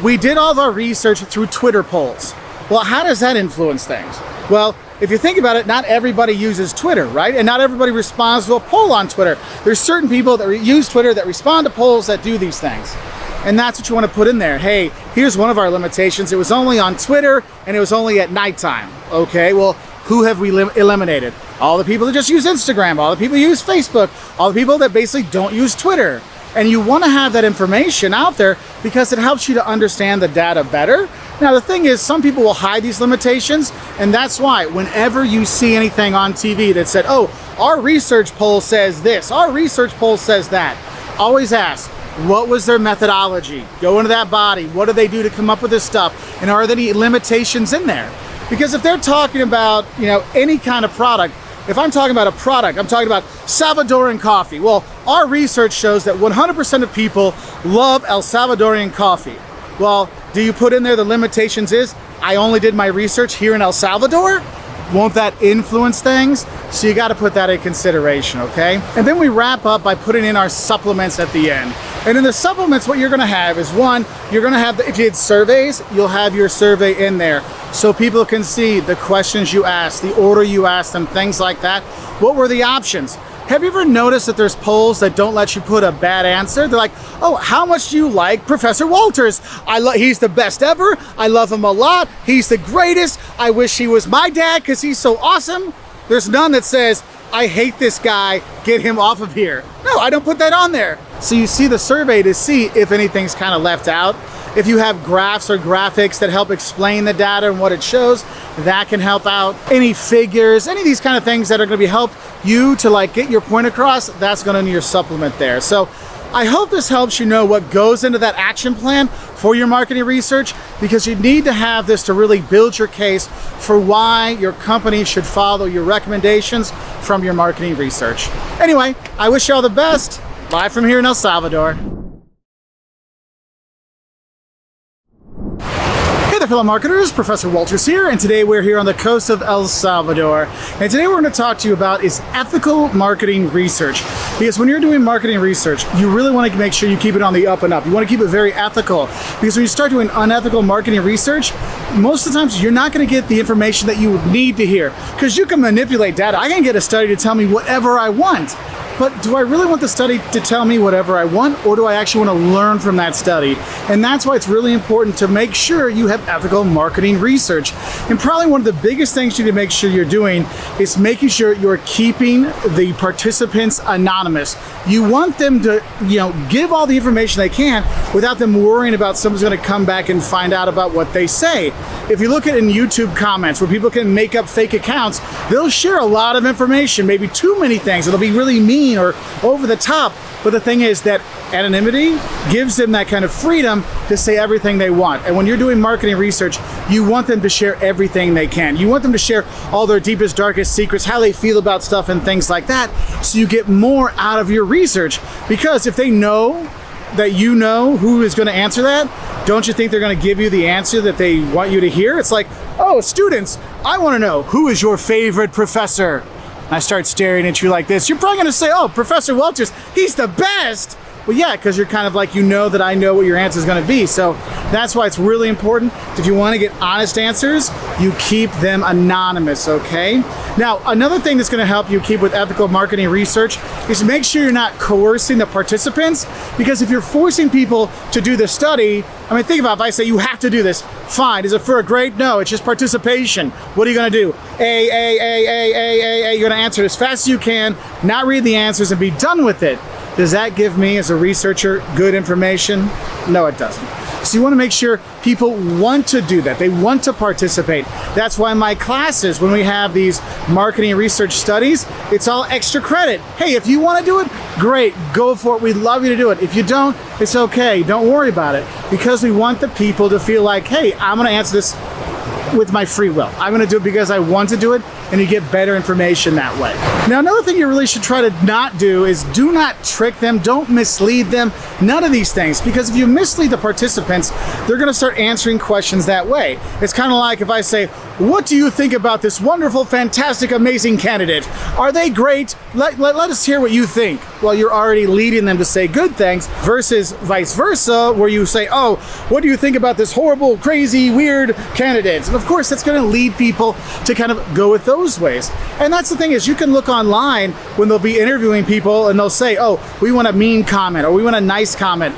S1: we did all of our research through Twitter polls. Well, how does that influence things? Well, if you think about it, not everybody uses Twitter, right? And not everybody responds to a poll on Twitter. There's certain people that use Twitter that respond to polls that do these things. And that's what you want to put in there. Hey, here's one of our limitations. It was only on Twitter and it was only at nighttime. Okay, well, who have we eliminated? All the people that just use Instagram, all the people who use Facebook, all the people that basically don't use Twitter. And you want to have that information out there because it helps you to understand the data better. Now, the thing is, some people will hide these limitations, and that's why whenever you see anything on TV that said, our research poll says this, our research poll says that, always ask, what was their methodology? Go into that body. What do they do to come up with this stuff? And are there any limitations in there? Because if they're talking about, any kind of product, if I'm talking about a product, I'm talking about Salvadoran coffee. Well, our research shows that 100% of people love El Salvadorian coffee. Well, do you put in there the limitations is, I only did my research here in El Salvador? Won't that influence things? So you got to put that in consideration, okay? And then we wrap up by putting in our supplements at the end. And in the supplements, what you're going to have is, one, you're going to have, if you did surveys, you'll have your survey in there so people can see the questions you asked, the order you asked them, things like that. What were the options? Have you ever noticed that there's polls that don't let you put a bad answer? They're like, oh, how much do you like Professor Wolters? He's the best ever. I love him a lot. He's the greatest. I wish he was my dad because he's so awesome. There's none that says, I hate this guy, get him off of here. No, I don't put that on there. So you see the survey to see if anything's kind of left out. If you have graphs or graphics that help explain the data and what it shows, that can help out. Any figures, any of these kind of things that are going to help you to like get your point across, that's going to be your supplement there. So I hope this helps you know what goes into that action plan for your marketing research, because you need to have this to really build your case for why your company should follow your recommendations from your marketing research. Anyway, I wish you all the best. Live from here in El Salvador. Hey there, fellow marketers, Professor Wolters here, and today we're here on the coast of El Salvador. And today we're going to talk to you about is ethical marketing research. Because when you're doing marketing research, you really want to make sure you keep it on the up and up. You want to keep it very ethical. Because when you start doing unethical marketing research, most of the times you're not going to get the information that you need to hear. Because you can manipulate data. I can get a study to tell me whatever I want. But do I really want the study to tell me whatever I want, or do I actually want to learn from that study? And that's why it's really important to make sure you have ethical marketing research. And probably one of the biggest things you need to make sure you're doing is making sure you're keeping the participants anonymous. You want them to, give all the information they can without them worrying about someone's going to come back and find out about what they say. If you look at in YouTube comments where people can make up fake accounts, they'll share a lot of information, maybe too many things, or they'll be really mean or over the top. But the thing is that anonymity gives them that kind of freedom to say everything they want. And when you're doing marketing research, you want them to share everything they can. You want them to share all their deepest, darkest secrets, how they feel about stuff and things like that, so you get more out of your research. Because if they know that you know who is going to answer that, don't you think they're going to give you the answer that they want you to hear? It's like, oh, students, I want to know, who is your favorite professor? I start staring at you like this. You're probably going to say, oh, Professor Wolters, he's the best. Well, yeah, because you're kind of like, that I know what your answer is going to be. So that's why it's really important. If you want to get honest answers, you keep them anonymous, okay? Now, another thing that's going to help you keep with ethical marketing research is make sure you're not coercing the participants, because if you're forcing people to do the study, think about it, if I say you have to do this, fine. Is it for a grade? No, it's just participation. What are you going to do? A. You're going to answer as fast as you can, not read the answers, and be done with it. Does that give me, as a researcher, good information? No, it doesn't. So you want to make sure people want to do that. They want to participate. That's why my classes, when we have these marketing research studies, it's all extra credit. Hey, if you want to do it, great, go for it. We'd love you to do it. If you don't, it's okay. Don't worry about it. Because we want the people to feel like, hey, I'm going to answer this with my free will. I'm going to do it because I want to do it, and you get better information that way. Now, another thing you really should try to not do is do not trick them, don't mislead them, none of these things, because if you mislead the participants, they're going to start answering questions that way. It's kind of like if I say, what do you think about this wonderful, fantastic, amazing candidate? Are they great? Let us hear what you think. Well, you're already leading them to say good things, versus vice versa, where you say, oh, what do you think about this horrible, crazy, weird candidate? And of course, that's going to lead people to kind of go with those ways. And that's the thing, is you can look online when they'll be interviewing people and they'll say, oh, we want a mean comment or we want a nice comment.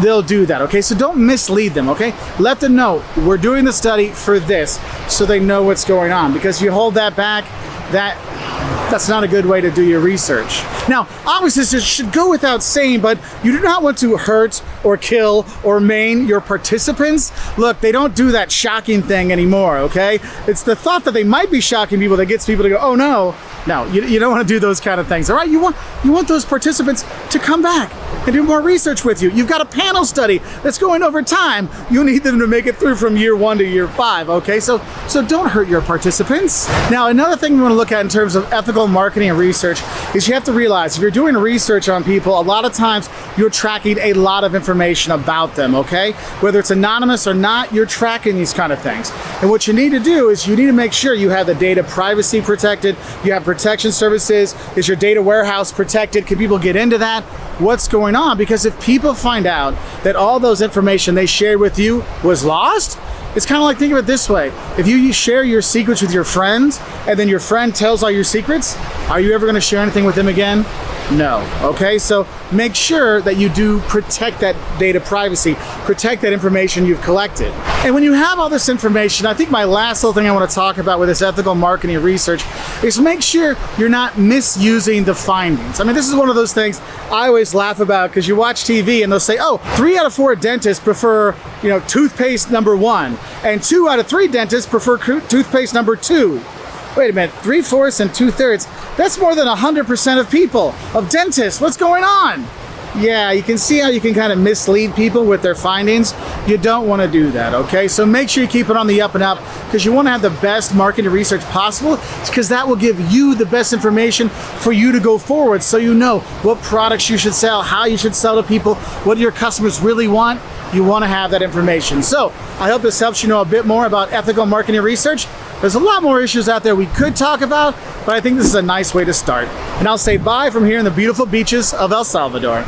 S1: They'll do that, okay? So don't mislead them, okay? Let them know we're doing the study for this, so they know what's going on. Because if you hold that back, that's not a good way to do your research. Now, obviously this should go without saying, but you do not want to hurt or kill or maim your participants. Look, they don't do that shocking thing anymore, okay? It's the thought that they might be shocking people that gets people to go, oh no. No, you don't want to do those kind of things, all right? You want those participants to come back and do more research with you. You've got a panel study that's going over time. You need them to make it through from year 1 to year 5, okay? So don't hurt your participants. Now, another thing we want to look at in terms of ethical marketing and research is you have to realize if you're doing research on people, a lot of times you're tracking a lot of information about them, okay? Whether it's anonymous or not, you're tracking these kind of things. And what you need to do is you need to make sure you have the data privacy protected, you have protection services. Is your data warehouse protected? Can people get into that? What's going on? Because if people find out that all those information they shared with you was lost, It's kind of like, think of it this way. If you share your secrets with your friends and then your friend tells all your secrets, are you ever going to share anything with them again? No. Okay, so make sure that you do protect that data privacy, protect that information you've collected. And when you have all this information, I think my last little thing I want to talk about with this ethical marketing research is make sure you're not misusing the findings. I mean, this is one of those things I always laugh about, because you watch TV and they'll say, oh, 3 out of 4 dentists prefer, toothpaste number 1, and 2 out of 3 dentists prefer toothpaste number 2. Wait a minute, 3/4 and 2/3, that's more than 100% of people, of dentists. What's going on? Yeah, you can see how you can kind of mislead people with their findings. You don't want to do that, okay? So make sure you keep it on the up and up, because you want to have the best marketing research possible, because that will give you the best information for you to go forward, so you know what products you should sell, how you should sell to people, what your customers really want. You want to have that information. So I hope this helps you know a bit more about ethical marketing research. There's a lot more issues out there we could talk about, but I think this is a nice way to start. And I'll say bye from here in the beautiful beaches of El Salvador.